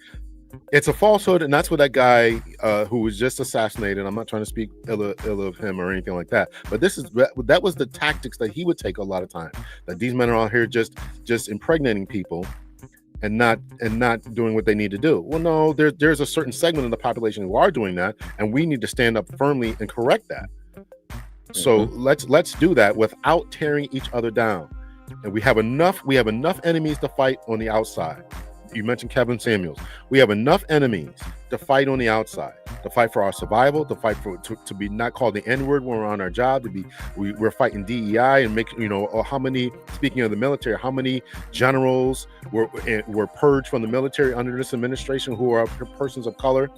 it's a falsehood. And that's what that guy who was just assassinated, I'm not trying to speak ill of him or anything like that, but that was the tactics that he would take a lot of time, that these men are out here just impregnating people and not doing what they need to do. Well, no, there's a certain segment of the population who are doing that, and we need to stand up firmly and correct that. So let's do that without tearing each other down. And we have enough enemies to fight on the outside. You mentioned Kevin Samuels. We have enough enemies to fight on the outside, to fight for our survival, to fight to be not called the N-word when we're on our job, we're fighting DEI and make, how many, speaking of the military, how many generals were purged from the military under this administration who are persons of color,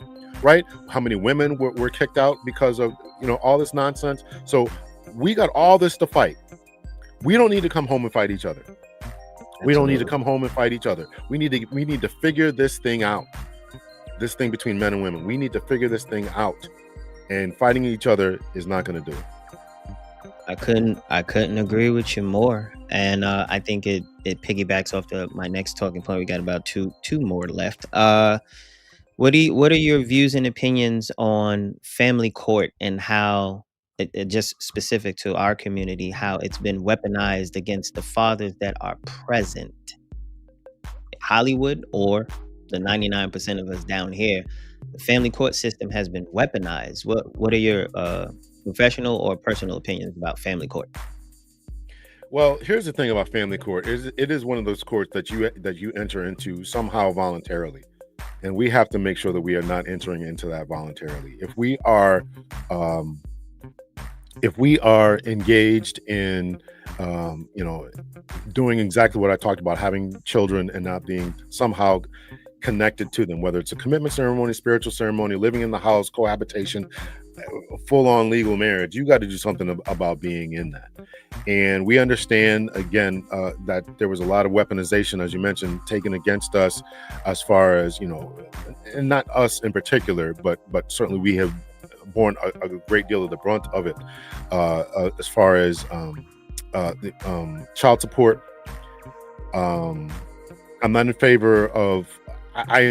right? How many women were kicked out because of, all this nonsense. So we got all this to fight. We don't need to come home and fight each other. We don't need to come home and fight each other. We need to figure this thing out. This thing between men and women. We need to figure this thing out. And fighting each other is not going to do it. I couldn't agree with you more. And I think it piggybacks off my next talking point. We got about two more left. What are your views and opinions on family court and how it just specific to our community, how it's been weaponized against the fathers that are present? Hollywood or the 99% of us down here, the family court system has been weaponized. What are your professional or personal opinions about family court? Well, here's the thing about family court. It is one of those courts that you enter into somehow voluntarily. And we have to make sure that we are not entering into that voluntarily. If we are engaged in, doing exactly what I talked about, having children and not being somehow connected to them, whether it's a commitment ceremony, spiritual ceremony, living in the house, cohabitation, full-on legal marriage, you got to do something about being in that. And we understand, again, that there was a lot of weaponization, as you mentioned, taken against us, as far as, and not us in particular, but certainly we have borne a great deal of the brunt of it, as far as the child support. I'm not in favor of, I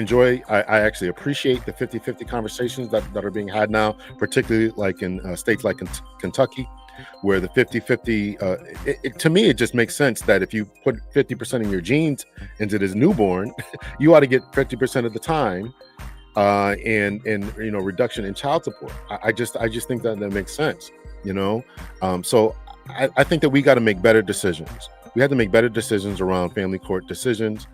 actually appreciate the 50-50 conversations that are being had now, particularly like in states like Kentucky, where the 50-50, to me, it just makes sense that if you put 50% of your genes into this newborn, you ought to get 50% of the time, and reduction in child support. I just think that makes sense, so I think that we got to make better decisions. We have to make better decisions around family court decisions,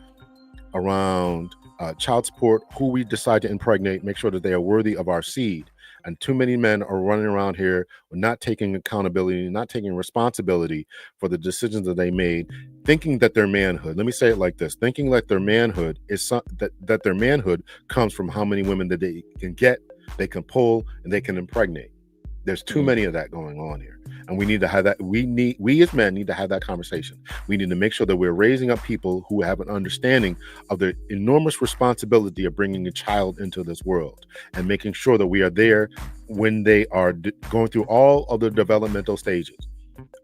around child support, who we decide to impregnate, make sure that they are worthy of our seed. And too many men are running around here not taking accountability, not taking responsibility for the decisions that they made, thinking that their manhood, let me say it like this, thinking that their manhood is that their manhood comes from how many women that they can get, they can pull, and they can impregnate. There's too many of that going on here. And we need to have that. We as men need to have that conversation. We need to make sure that we're raising up people who have an understanding of the enormous responsibility of bringing a child into this world and making sure that we are there when they are going through all of the developmental stages.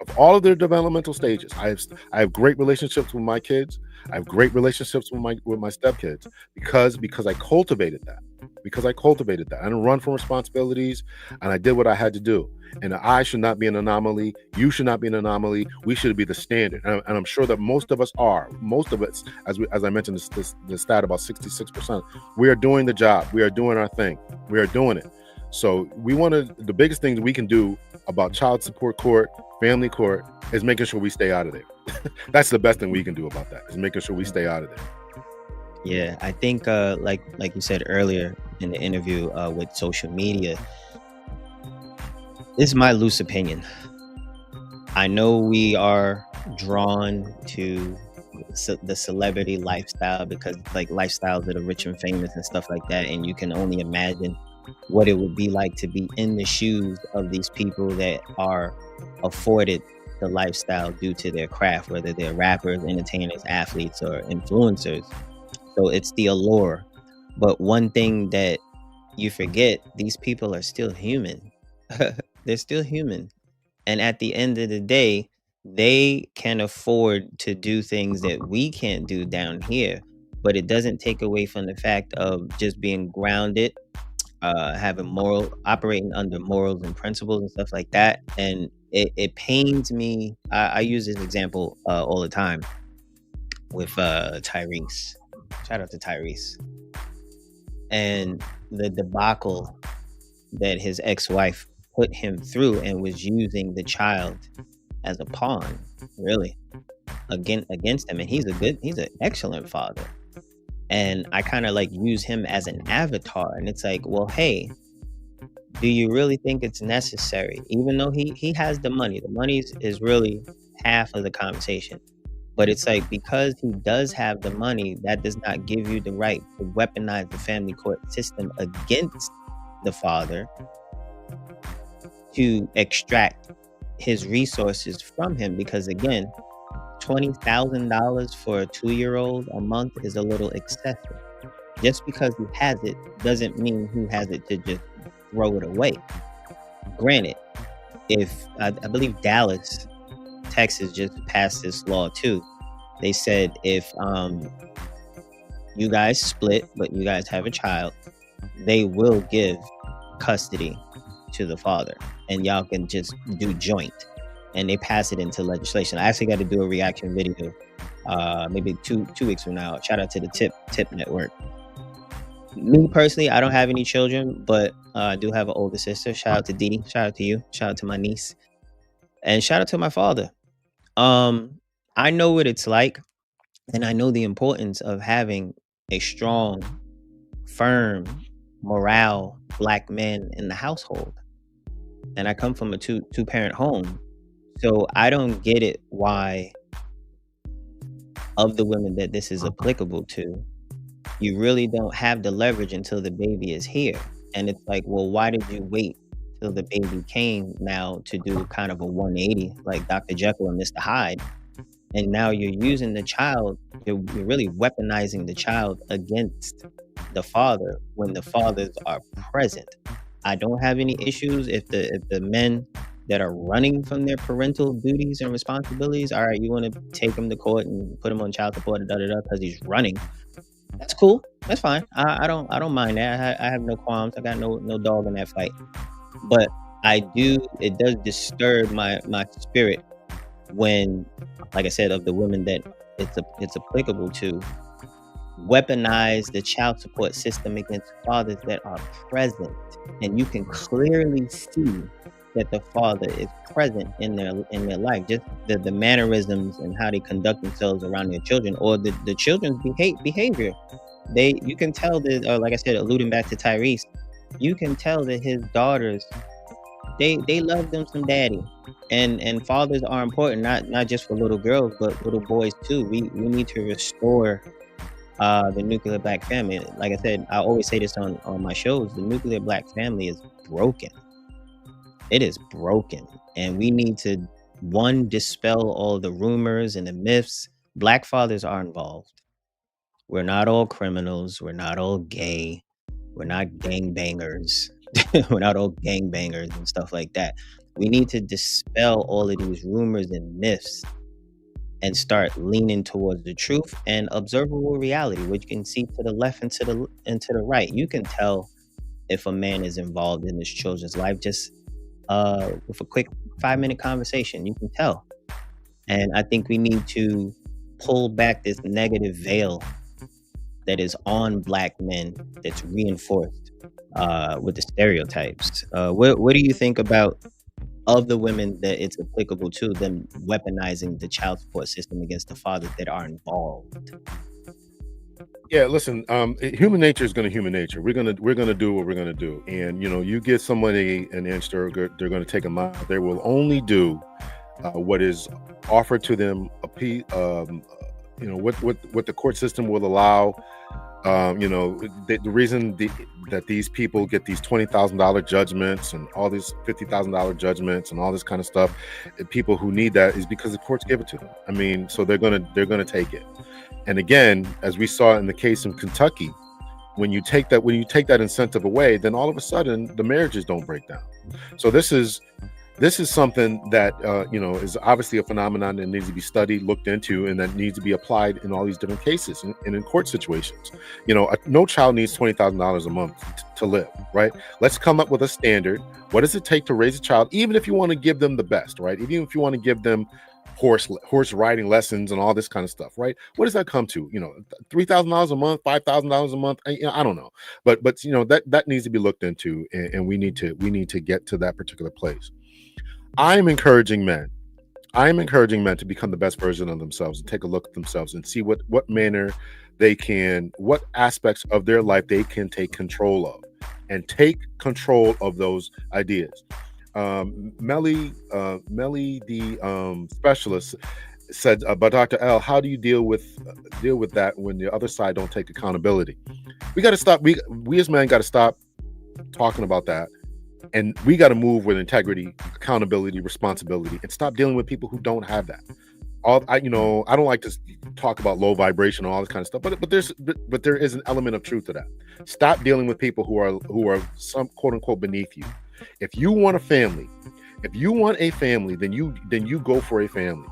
Of all of their developmental stages, I have great relationships with my kids. I have great relationships with my stepkids because I cultivated that. I didn't run from responsibilities, and I did what I had to do. And I should not be an anomaly. You should not be an anomaly. We should be the standard. And I'm sure that most of us are. Most of us, as I mentioned, the stat about 66%. We are doing the job. We are doing our thing. We are doing it. So the biggest thing that we can do about child support court, family court, is making sure we stay out of there. That's the best thing we can do about that, is making sure we stay out of there. Yeah, I think like you said earlier in the interview, with social media, This is my loose opinion. I know we are drawn to the celebrity lifestyle because like lifestyles that are rich and famous and stuff like that, and you can only imagine what it would be like to be in the shoes of these people that are afforded the lifestyle due to their craft, whether they're rappers, entertainers, athletes, or influencers. So it's the allure. But one thing that you forget, these people are still human. They're still human. And at the end of the day, they can afford to do things that we can't do down here. But it doesn't take away from the fact of just being grounded, having operating under morals and principles and stuff like that. And it pains me. I use this example all the time with Tyrese. Shout out to Tyrese. And the debacle that his ex-wife put him through and was using the child as a pawn, really, against him. And he's an excellent father. And I kind of like use him as an avatar. And it's like, well, hey, do you really think it's necessary? Even though he has the money is really half of the conversation. But it's like, because he does have the money, that does not give you the right to weaponize the family court system against the father to extract his resources from him. Because again, $20,000 for a 2-year-old a month is a little excessive. Just because he has it doesn't mean he has it to just throw it away. Granted, if I believe Dallas, Texas just passed this law too. They said if you guys split but you guys have a child, they will give custody to the father and y'all can just do joint. And they pass it into legislation. I actually got to do a reaction video maybe two weeks from now. Shout out to the Tip Network. Me personally, I don't have any children, but I do have an older sister. Shout out to Dee. Shout out to you. Shout out to my niece. And shout out to my father. I know what it's like, and I know the importance of having a strong, firm, morale black man in the household. And I come from a two-parent home. So I don't get it why, of the women that this is applicable to, you really don't have the leverage until the baby is here. And it's like, well, why did you wait till the baby came now to do kind of a 180, like Dr. Jekyll and Mr. Hyde? And now you're using the child, you're really weaponizing the child against the father when the fathers are present. I don't have any issues if the men that are running from their parental duties and responsibilities, all right, you want to take him to court and put him on child support because he's running. That's cool. That's fine. I don't mind that. I have no qualms. I got no dog in that fight. But it does disturb my spirit when, like I said, of the women that it's applicable to, weaponize the child support system against fathers that are present. And you can clearly see that the father is present in their life. Just the mannerisms and how they conduct themselves around their children, or the children's behavior. You can tell that, or like I said, alluding back to Tyrese, you can tell that his daughters, they love them some daddy. And fathers are important, not just for little girls, but little boys too. We need to restore the nuclear black family. Like I said, I always say this on my shows, the nuclear black family is broken. It is broken. And we need to, one, dispel all the rumors and the myths. Black fathers are involved. We're not all criminals. We're not all gay. We're not gangbangers. We're not all gangbangers and stuff like that. We need to dispel all of these rumors and myths and start leaning towards the truth and observable reality, which you can see to the left and to the right. You can tell if a man is involved in his children's life just with a quick 5-minute conversation. You can tell. And I think we need to pull back this negative veil that is on black men that's reinforced with the stereotypes. What do you think about, of the women that it's applicable to, them weaponizing the child support system against the fathers that are involved? Yeah, listen, human nature is going to human nature. We're gonna do what we're gonna do, and you give somebody an inch, they're going to take a mile. They will only do what is offered to them. What the court system will allow. The reason that these people get these $20,000 judgments and all these $50,000 judgments and all this kind of stuff, people who need that is because the courts give it to them. I mean, so they're gonna take it. And again, as we saw in the case in Kentucky, when you take that incentive away, then all of a sudden the marriages don't break down. So this is something that is obviously a phenomenon that needs to be studied, looked into, and that needs to be applied in all these different cases and in court situations. No child needs $20,000 a month to live, right? Let's come up with a standard. What does it take to raise a child, even if you want to give them the best, right? Even if you want to give them horse riding lessons and all this kind of stuff, right? What does that come to? $3,000 a month, $5,000 a month. I don't know, but that needs to be looked into, and we need to get to that particular place. I'm encouraging men to become the best version of themselves and take a look at themselves and see what manner what aspects of their life they can take control of, and take control of those ideas. Melly, the specialist, said, but Dr. L, how do you deal with that when the other side don't take accountability? We got to stop. We as men got to stop talking about that, and we got to move with integrity, accountability, responsibility, and stop dealing with people who don't have that. I don't like to talk about low vibration and all this kind of stuff, but there is an element of truth to that. Stop dealing with people who are some quote unquote beneath you. If you want a family, then you go for a family.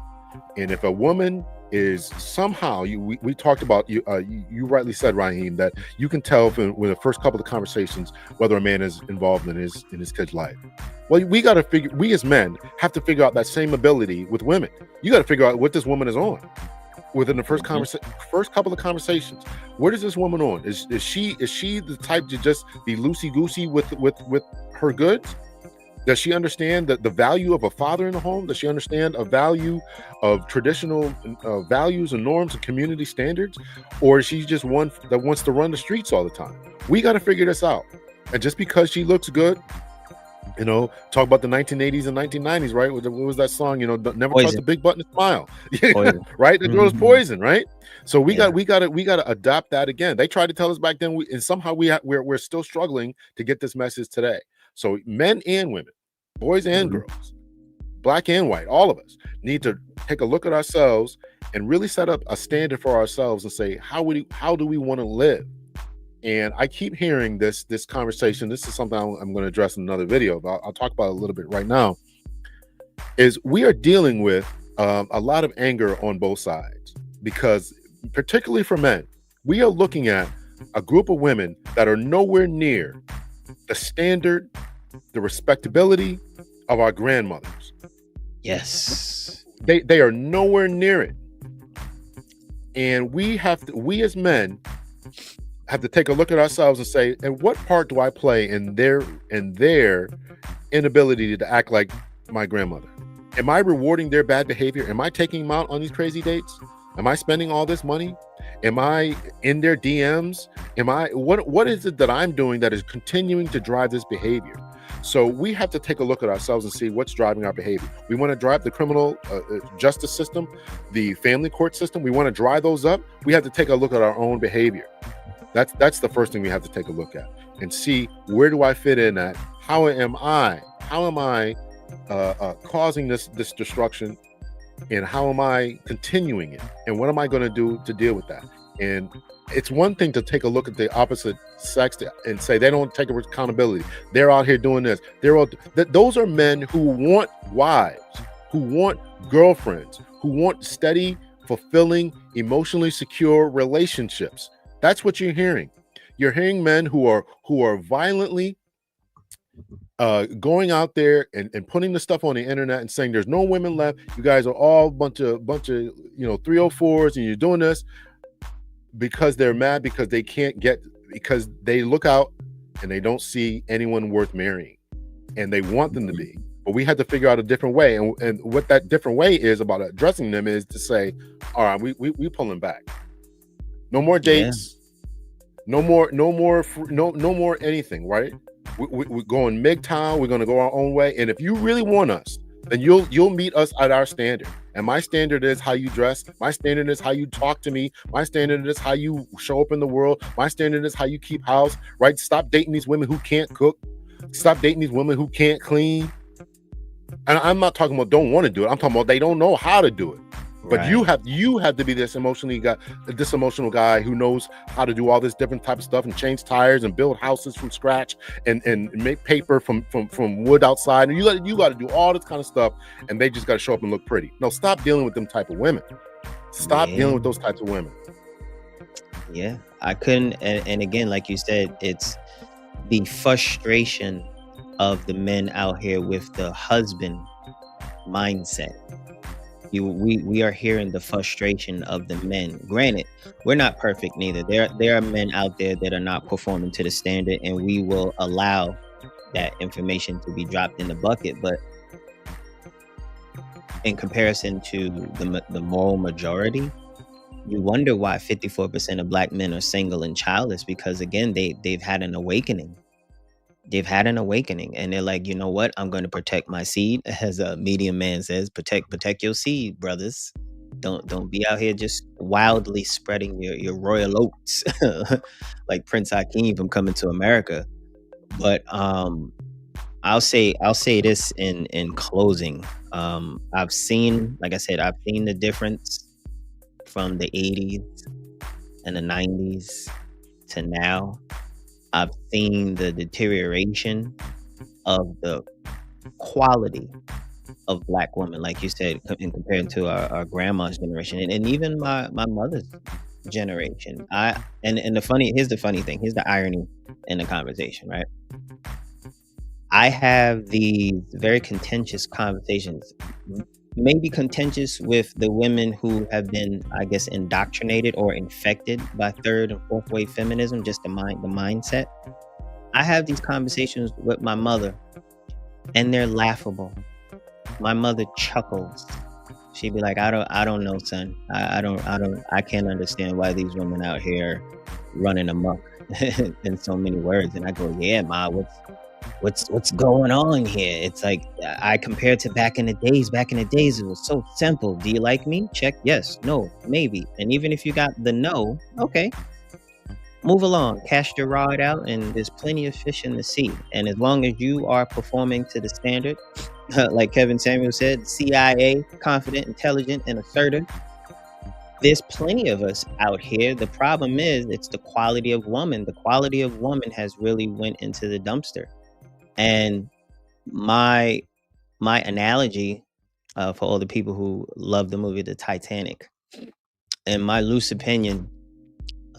And if a woman is somehow, we talked about, you rightly said, Raheem, that you can tell with the first couple of conversations whether a man is involved in his kid's life. Well, we as men have to figure out that same ability with women. You got to figure out what this woman is on within the first couple of conversations. What is this woman on? Is she the type to just be loosey goosey with her goods? Does she understand the value of a father in the home? Does she understand a value of traditional values and norms and community standards? Or is she just one that wants to run the streets all the time? We got to figure this out. And just because she looks good, talk about the 1980s and 1990s, right? What was that song? Never trust the big button and smile, right? The girl's Poison, right? So we got to adopt that again. They tried to tell us back then, and somehow we're still struggling to get this message today. So men and women, boys and girls, black and white, all of us need to take a look at ourselves and really set up a standard for ourselves and say, how do we want to live? And I keep hearing this conversation. This is something I'm going to address in another video, but I'll talk about it a little bit right now. Is we are dealing with a lot of anger on both sides, because particularly for men, we are looking at a group of women that are nowhere near the standard, the respectability of our grandmothers. Yes. They are nowhere near it. And we as men have to take a look at ourselves and say, and what part do I play in their inability to act like my grandmother? Am I rewarding their bad behavior? Am I taking them out on these crazy dates? Am I spending all this money? Am I in their DMs? What is it that I'm doing that is continuing to drive this behavior? So we have to take a look at ourselves and see what's driving our behavior. We want to drive the criminal justice system, the family court system. We want to drive those up. We have to take a look at our own behavior. That's the first thing we have to take a look at and see, where do I fit in at? How am I causing this destruction, and how am I continuing it? And what am I going to do to deal with that? And it's one thing to take a look at the opposite sex and say they don't take accountability. They're out here doing this. Those are men who want wives, who want girlfriends, who want steady, fulfilling, emotionally secure relationships. That's what you're hearing. You're hearing men who are violently going out there and putting the stuff on the internet and saying there's no women left. You guys are all bunch of 304s, and you're doing this because they're mad because because they look out and they don't see anyone worth marrying, and they want them to be. But we had to figure out a different way, and what that different way is about addressing them is to say, all right, we pulling back. No more dates. No more, no more anything, right? We're going MGTOW. We're going to go our own way. And if you really want us, then you'll meet us at our standard. And my standard is how you dress. My standard is how you talk to me. My standard is how you show up in the world. My standard is how you keep house, right? Stop dating these women who can't cook. Stop dating these women who can't clean. And I'm not talking about don't want to do it. I'm talking about they don't know how to do it. But Right. you have to be this emotional guy who knows how to do all this different type of stuff and change tires and build houses from scratch and make paper from wood outside. And you got to do all this kind of stuff, and they just got to show up and look pretty. No, stop dealing with them type of women. Stop dealing with those types of women. Yeah, I couldn't. And again, like you said, it's the frustration of the men out here with the husband mindset. We are hearing the frustration of the men. Granted, we're not perfect neither. There are men out there that are not performing to the standard, and we will allow that information to be dropped in the bucket. But in comparison to the moral majority, you wonder why 54% of black men are single and childless, because again, they've had an awakening. They've had an awakening, and they're like, you know what? I'm going to protect my seed, as a medium man says. Protect your seed, brothers. Don't be out here just wildly spreading your royal oats, like Prince Hakeem from Coming to America. But I'll say this in closing. I've seen, like I said, I've seen the difference from the 80s and the 90s to now. I've seen the deterioration of the quality of black women, like you said, in compared to our grandma's generation, and even my mother's generation. Here's the funny thing. Here's the irony in the conversation, right? I have these very contentious conversations, maybe contentious with the women who have been, I guess, indoctrinated or infected by third and fourth wave feminism, just the mindset. I have these conversations with my mother, and they're laughable. My mother chuckles. She'd be like, I don't know, son. I can't understand why these women out here running amok in so many words. And I go, yeah, Ma, what's going on here? It's like, I compare it to back in the days. Back in the days, it was so simple. Do you like me? Check. Yes. No. Maybe. And even if you got the no, okay, move along, cast your rod out, and there's plenty of fish in the sea. And as long as you are performing to the standard, like Kevin Samuel said, CIA, confident, intelligent, and assertive, there's plenty of us out here. The problem is, it's the quality of woman. The quality of woman has really went into the dumpster. And my analogy, for all the people who love the movie The Titanic, in my loose opinion,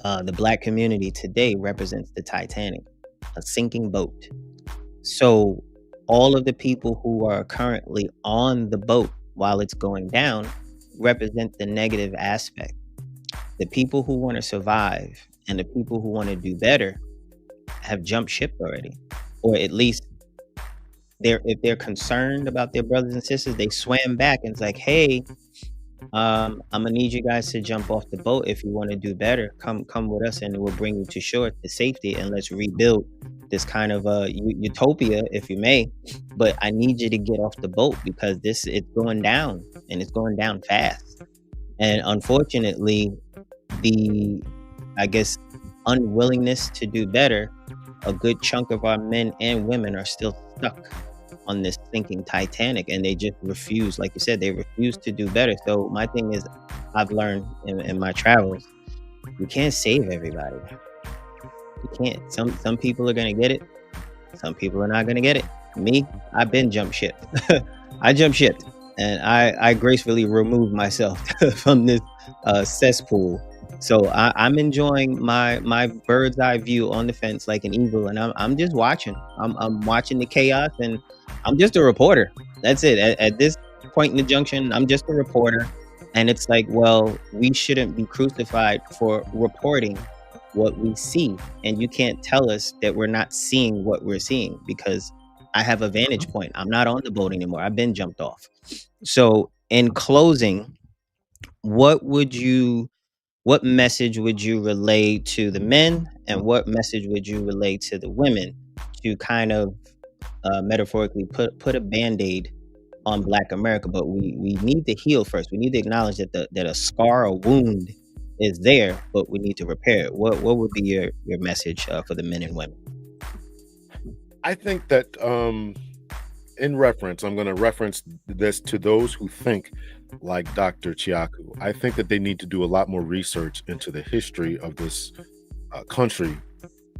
the black community today represents the Titanic, a sinking boat. So all of the people who are currently on the boat while it's going down represent the negative aspect. The people who want to survive and the people who want to do better have jumped ship already, or at least if they're concerned about their brothers and sisters, they swam back and it's like, hey, I'm gonna need you guys to jump off the boat if you want to do better. Come with us, and we'll bring you to shore to safety, and let's rebuild this kind of utopia, if you may. But I need you to get off the boat because it's going down, and it's going down fast. And unfortunately, the, I guess, unwillingness to do better, a good chunk of our men and women are still stuck on this sinking Titanic, and they just refuse. Like you said, they refuse to do better. So my thing is, I've learned in my travels, you can't save everybody. You can't. Some people are gonna get it, some people are not gonna get it. Me, I've been jump ship. I jump shipped, and I gracefully removed myself from this cesspool. So I'm enjoying my bird's eye view on the fence like an eagle, and I'm just watching. I'm watching the chaos, and I'm just a reporter. That's it. At this point in the junction, I'm just a reporter. And it's like, well, we shouldn't be crucified for reporting what we see. And you can't tell us that we're not seeing what we're seeing, because I have a vantage point. I'm not on the boat anymore. I've been jumped off. So in closing, what would you what message would you relay to the men, and what message would you relay to the women to kind of metaphorically put a band-aid on Black America? But we need to heal first. We need to acknowledge that that a scar, a wound is there, but we need to repair it. What would be your message for the men and women? I think that in reference, I'm going to reference this to those who think like Dr. Chiaku. I think that they need to do a lot more research into the history of this country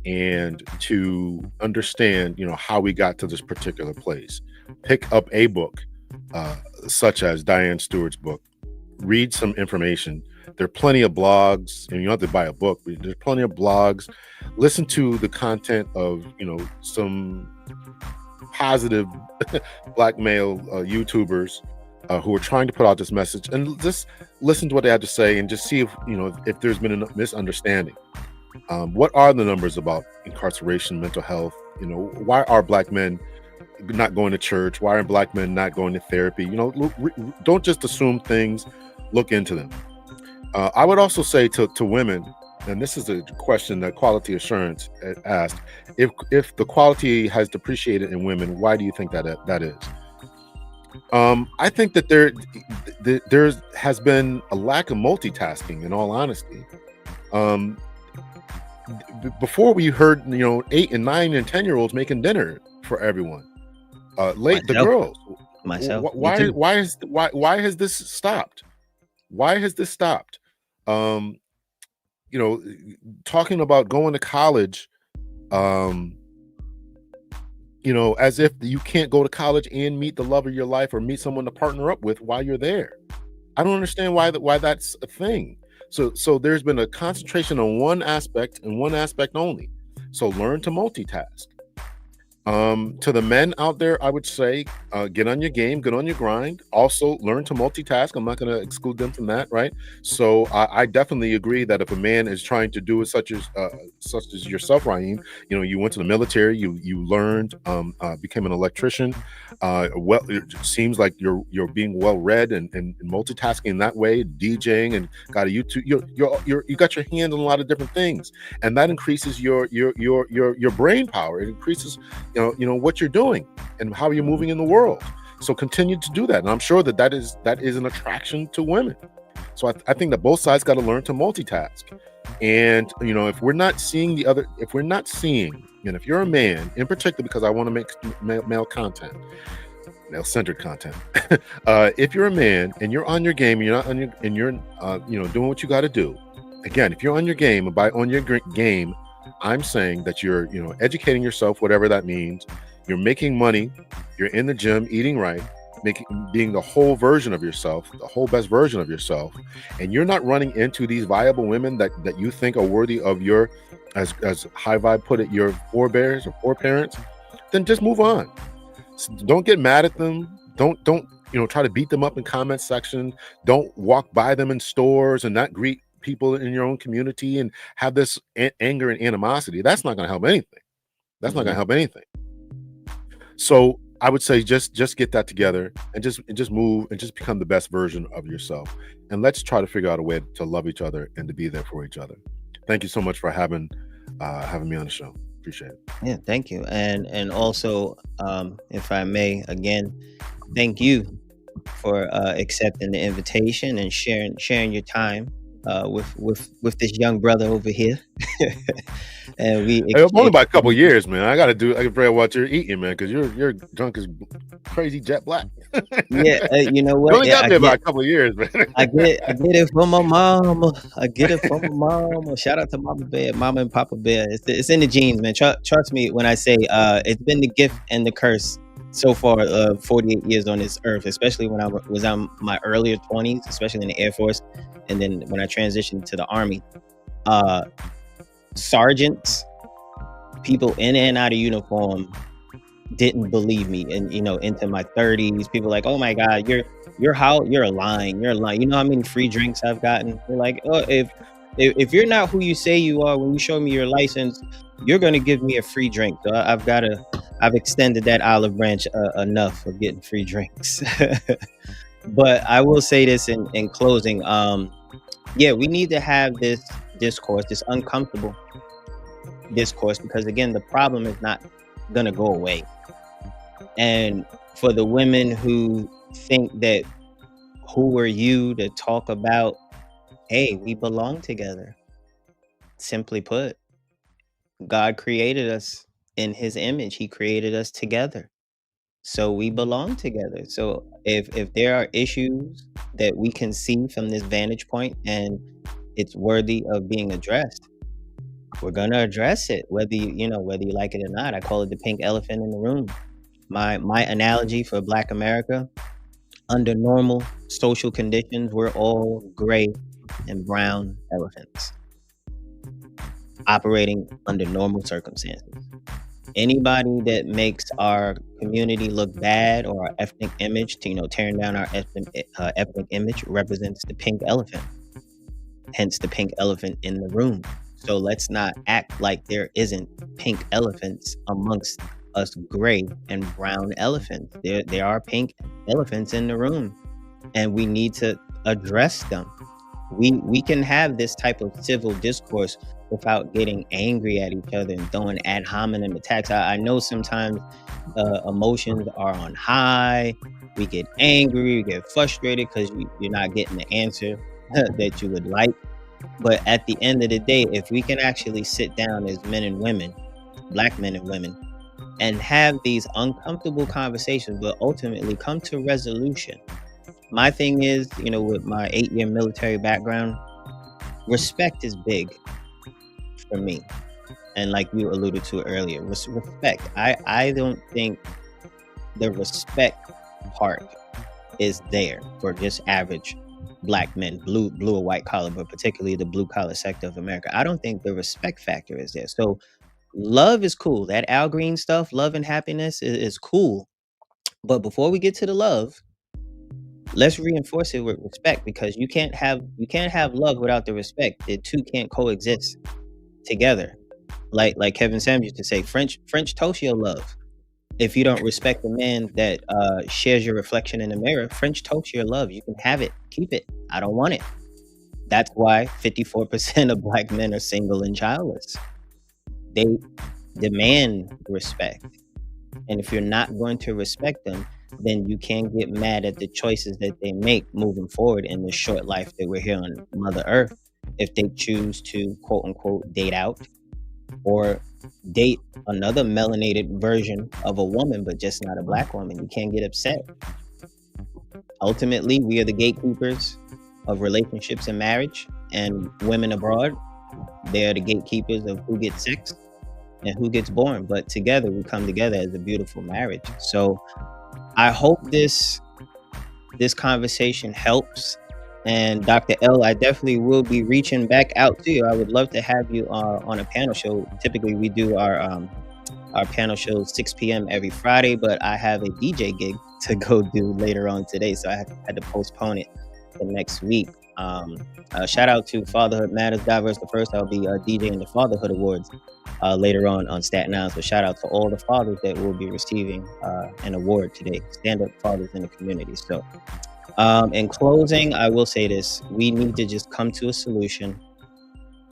and to understand, how we got to this particular place. Pick up a book such as Diane Stewart's book. Read some information. There are plenty of blogs, and you don't have to buy a book, but there's plenty of blogs. Listen to the content of, some positive Black male YouTubers who are trying to put out this message, and just listen to what they have to say and just see if there's been a misunderstanding. What are the numbers about incarceration, mental health? Why are Black men not going to church? Why are Black men not going to therapy? Don't just assume things, look into them. I would also say to women, and this is a question that Quality Assurance asked, if the quality has depreciated in women, why do you think that is? I think that there has been a lack of multitasking, in all honesty. Before we heard 8 and 9 and 10-year-olds making dinner for everyone, the girls. Myself. Why has this stopped? Why has this stopped? Talking about going to college, as if you can't go to college and meet the love of your life or meet someone to partner up with while you're there. I don't understand why that's a thing. So there's been a concentration on one aspect and one aspect only. So learn to multitask. To the men out there, I would say, get on your game, get on your grind. Also, learn to multitask. I'm not going to exclude them from that, right? So I definitely agree that if a man is trying to do it, such as yourself, Raheem, you went to the military, you learned, became an electrician. It seems like you're being well read and multitasking in that way, DJing, and got a YouTube. You got your hand on a lot of different things, and that increases your brain power. It increases what you're doing and how you're moving in the world. So continue to do that, and I'm sure that is an attraction to women. So I think that both sides got to learn to multitask. And if we're not seeing and if you're a man in particular, because I want to make male content, male-centered content. If you're a man and you're on your game, you're doing what you got to do. Again, if you're on your game, and by on your game, I'm saying that you're, educating yourself, whatever that means. You're making money. You're in the gym, eating right, being the whole version of yourself, the whole best version of yourself, and you're not running into these viable women that you think are worthy of your, as High Vibe put it, your forebears or foreparents. Then just move on. Don't get mad at them. Don't try to beat them up in comment section. Don't walk by them in stores and not greet people in your own community and have this anger and animosity. That's not going to help anything. Not going to help anything. So I would say just get that together and just move and just become the best version of yourself. And let's try to figure out a way to love each other and to be there for each other. Thank you so much for having me on the show. Appreciate it. Yeah, thank you. And also, if I may, again, thank you for accepting the invitation and sharing your time with this young brother over here. And it's only by a couple years, man. I can figure out what you're eating, man, because your drunk is crazy jet black. Yeah, you know what? You only got there by a couple of years, man. I get it from my mom. Shout out to Mama and Papa Bear. It's in the genes, man. Trust me when I say it's been the gift and the curse so far, 48 years on this earth, especially when I was on my earlier 20s, especially in the Air Force, and then when I transitioned to the Army. Sergeants, people in and out of uniform didn't believe me, and into my 30s, people like, oh my God, you're lying. You know how many free drinks I've gotten? They're like, oh, if you're not who you say you are when you show me your license, you're going to give me a free drink. So I've extended that olive branch enough of getting free drinks. But I will say this in closing, yeah, we need to have this discourse, this uncomfortable discourse, because again, the problem is not gonna go away. And for the women who think that, who are you to talk about, hey, we belong together. Simply put, God created us in his image. He created us together. So we belong together. So if there are issues that we can see from this vantage point and it's worthy of being addressed, we're gonna address it, whether whether you like it or not. I call it the pink elephant in the room. My analogy for Black America, under normal social conditions, we're all gray and brown elephants operating under normal circumstances. Anybody that makes our community look bad or our ethnic image, tearing down our ethnic image, represents the pink elephant. Hence the pink elephant in the room. So let's not act like there isn't pink elephants amongst us gray and brown elephants. There are pink elephants in the room, and we need to address them. We can have this type of civil discourse without getting angry at each other and throwing ad hominem attacks. I know sometimes emotions are on high. We get angry, we get frustrated because you're not getting the answer that you would like. But at the end of the day, if we can actually sit down as men and women, Black men and women, and have these uncomfortable conversations, but ultimately come to resolution. My thing is, with my 8-year military background, respect is big for me. And like you alluded to earlier, respect. I don't think the respect part is there for just average Black men, blue or white collar, but particularly the blue collar sector of America. I don't think the respect factor is there. So love is cool. That Al Green stuff, love and happiness is cool. But before we get to the love, let's reinforce it with respect, because you can't have love without the respect. The two can't coexist together. Like Kevin Samuels used to say, French toast your love. If you don't respect the man that shares your reflection in the mirror, French toast your love. You can have it, keep it. I don't want it. That's why 54% of Black men are single and childless. They demand respect. And if you're not going to respect them, then you can't get mad at the choices that they make moving forward in the short life that we're here on Mother Earth. If they choose to, quote unquote, date out or date another melanated version of a woman, but just not a Black woman, you can't get upset. Ultimately, we are the gatekeepers of relationships and marriage, and women abroad, they are the gatekeepers of who gets sex and who gets born. But together, we come together as a beautiful marriage. So I hope this conversation helps. And Dr. L, I definitely will be reaching back out to you. I would love to have you on a panel show. Typically, we do our panel shows 6 p.m. every Friday, but I have a DJ gig to go do later on today, so I had to postpone it for next week. Shout out to Fatherhood Matters Diverse the First. I'll be DJing the Fatherhood Awards later on Staten Island. So shout out to all the fathers that will be receiving an award today, stand-up fathers in the community. So in closing, I will say this: we need to just come to a solution,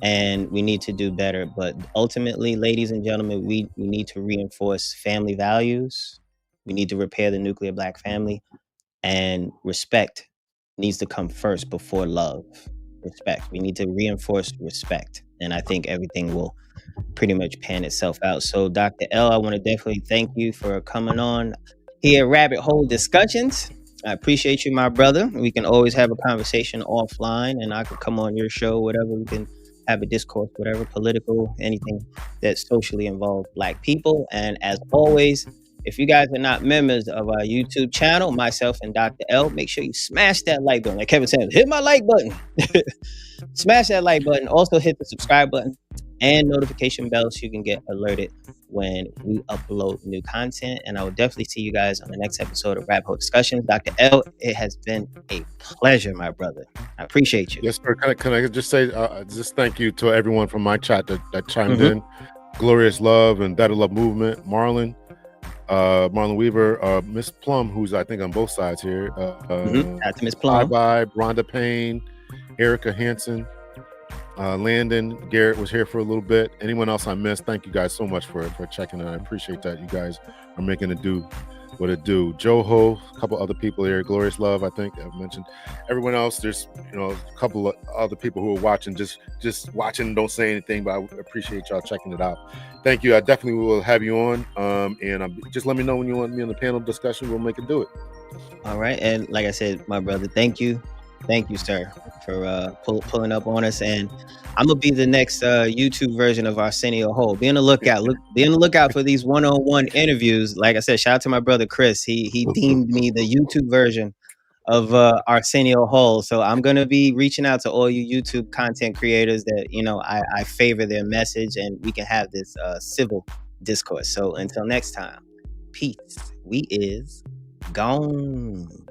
and we need to do better. But ultimately, ladies and gentlemen, we need to reinforce family values. We need to repair the nuclear Black family, and respect needs to come first before love. Respect. We need to reinforce respect, and I think everything will pretty much pan itself out. So Dr. L, I want to definitely thank you for coming on here, Rabbit Hole Discussions. I appreciate you, my brother. We can always have a conversation offline, and I could come on your show, whatever. We can have a discourse, whatever, political, anything that socially involves Black people. And as always, if you guys are not members of our YouTube channel, myself and Dr. L, make sure you smash that like button. Like Kevin said, hit my like button. Smash that like button. Also hit the subscribe button and notification bell so you can get alerted when we upload new content. And I will definitely see you guys on the next episode of Rabbit Hole Discussions. Dr. L, it has been a pleasure, my brother. I appreciate you. Yes, sir. Can I just say, just thank you to everyone from my chat that chimed in. Glorious Love and Better Love Movement, Marlon Weaver, Miss Plum, who's I think on both sides here. That's Miss Plum. Bye, Rhonda Payne, Erica Hansen, Landon, Garrett was here for a little bit. Anyone else I missed? Thank you guys so much for checking in. I appreciate that. You guys are making it do what it do. Joho, a couple other people here. Glorious Love, I think I've mentioned. Everyone else, there's a couple of other people who are watching, just watching, don't say anything, but I appreciate y'all checking it out. Thank you. I definitely will have you on. And just let me know when you want me on the panel discussion. We'll make it do it. All right. And like I said, my brother, thank you, sir, for pulling up on us. And I'm gonna be the next YouTube version of Arsenio Hall. Be on the lookout. Be on the lookout for these one-on-one interviews. Like I said, shout out to my brother Chris. He deemed me the YouTube version of Arsenio Hall. So I'm gonna be reaching out to all you YouTube content creators that I favor their message, and we can have this civil discourse. So until next time, peace. We is gone.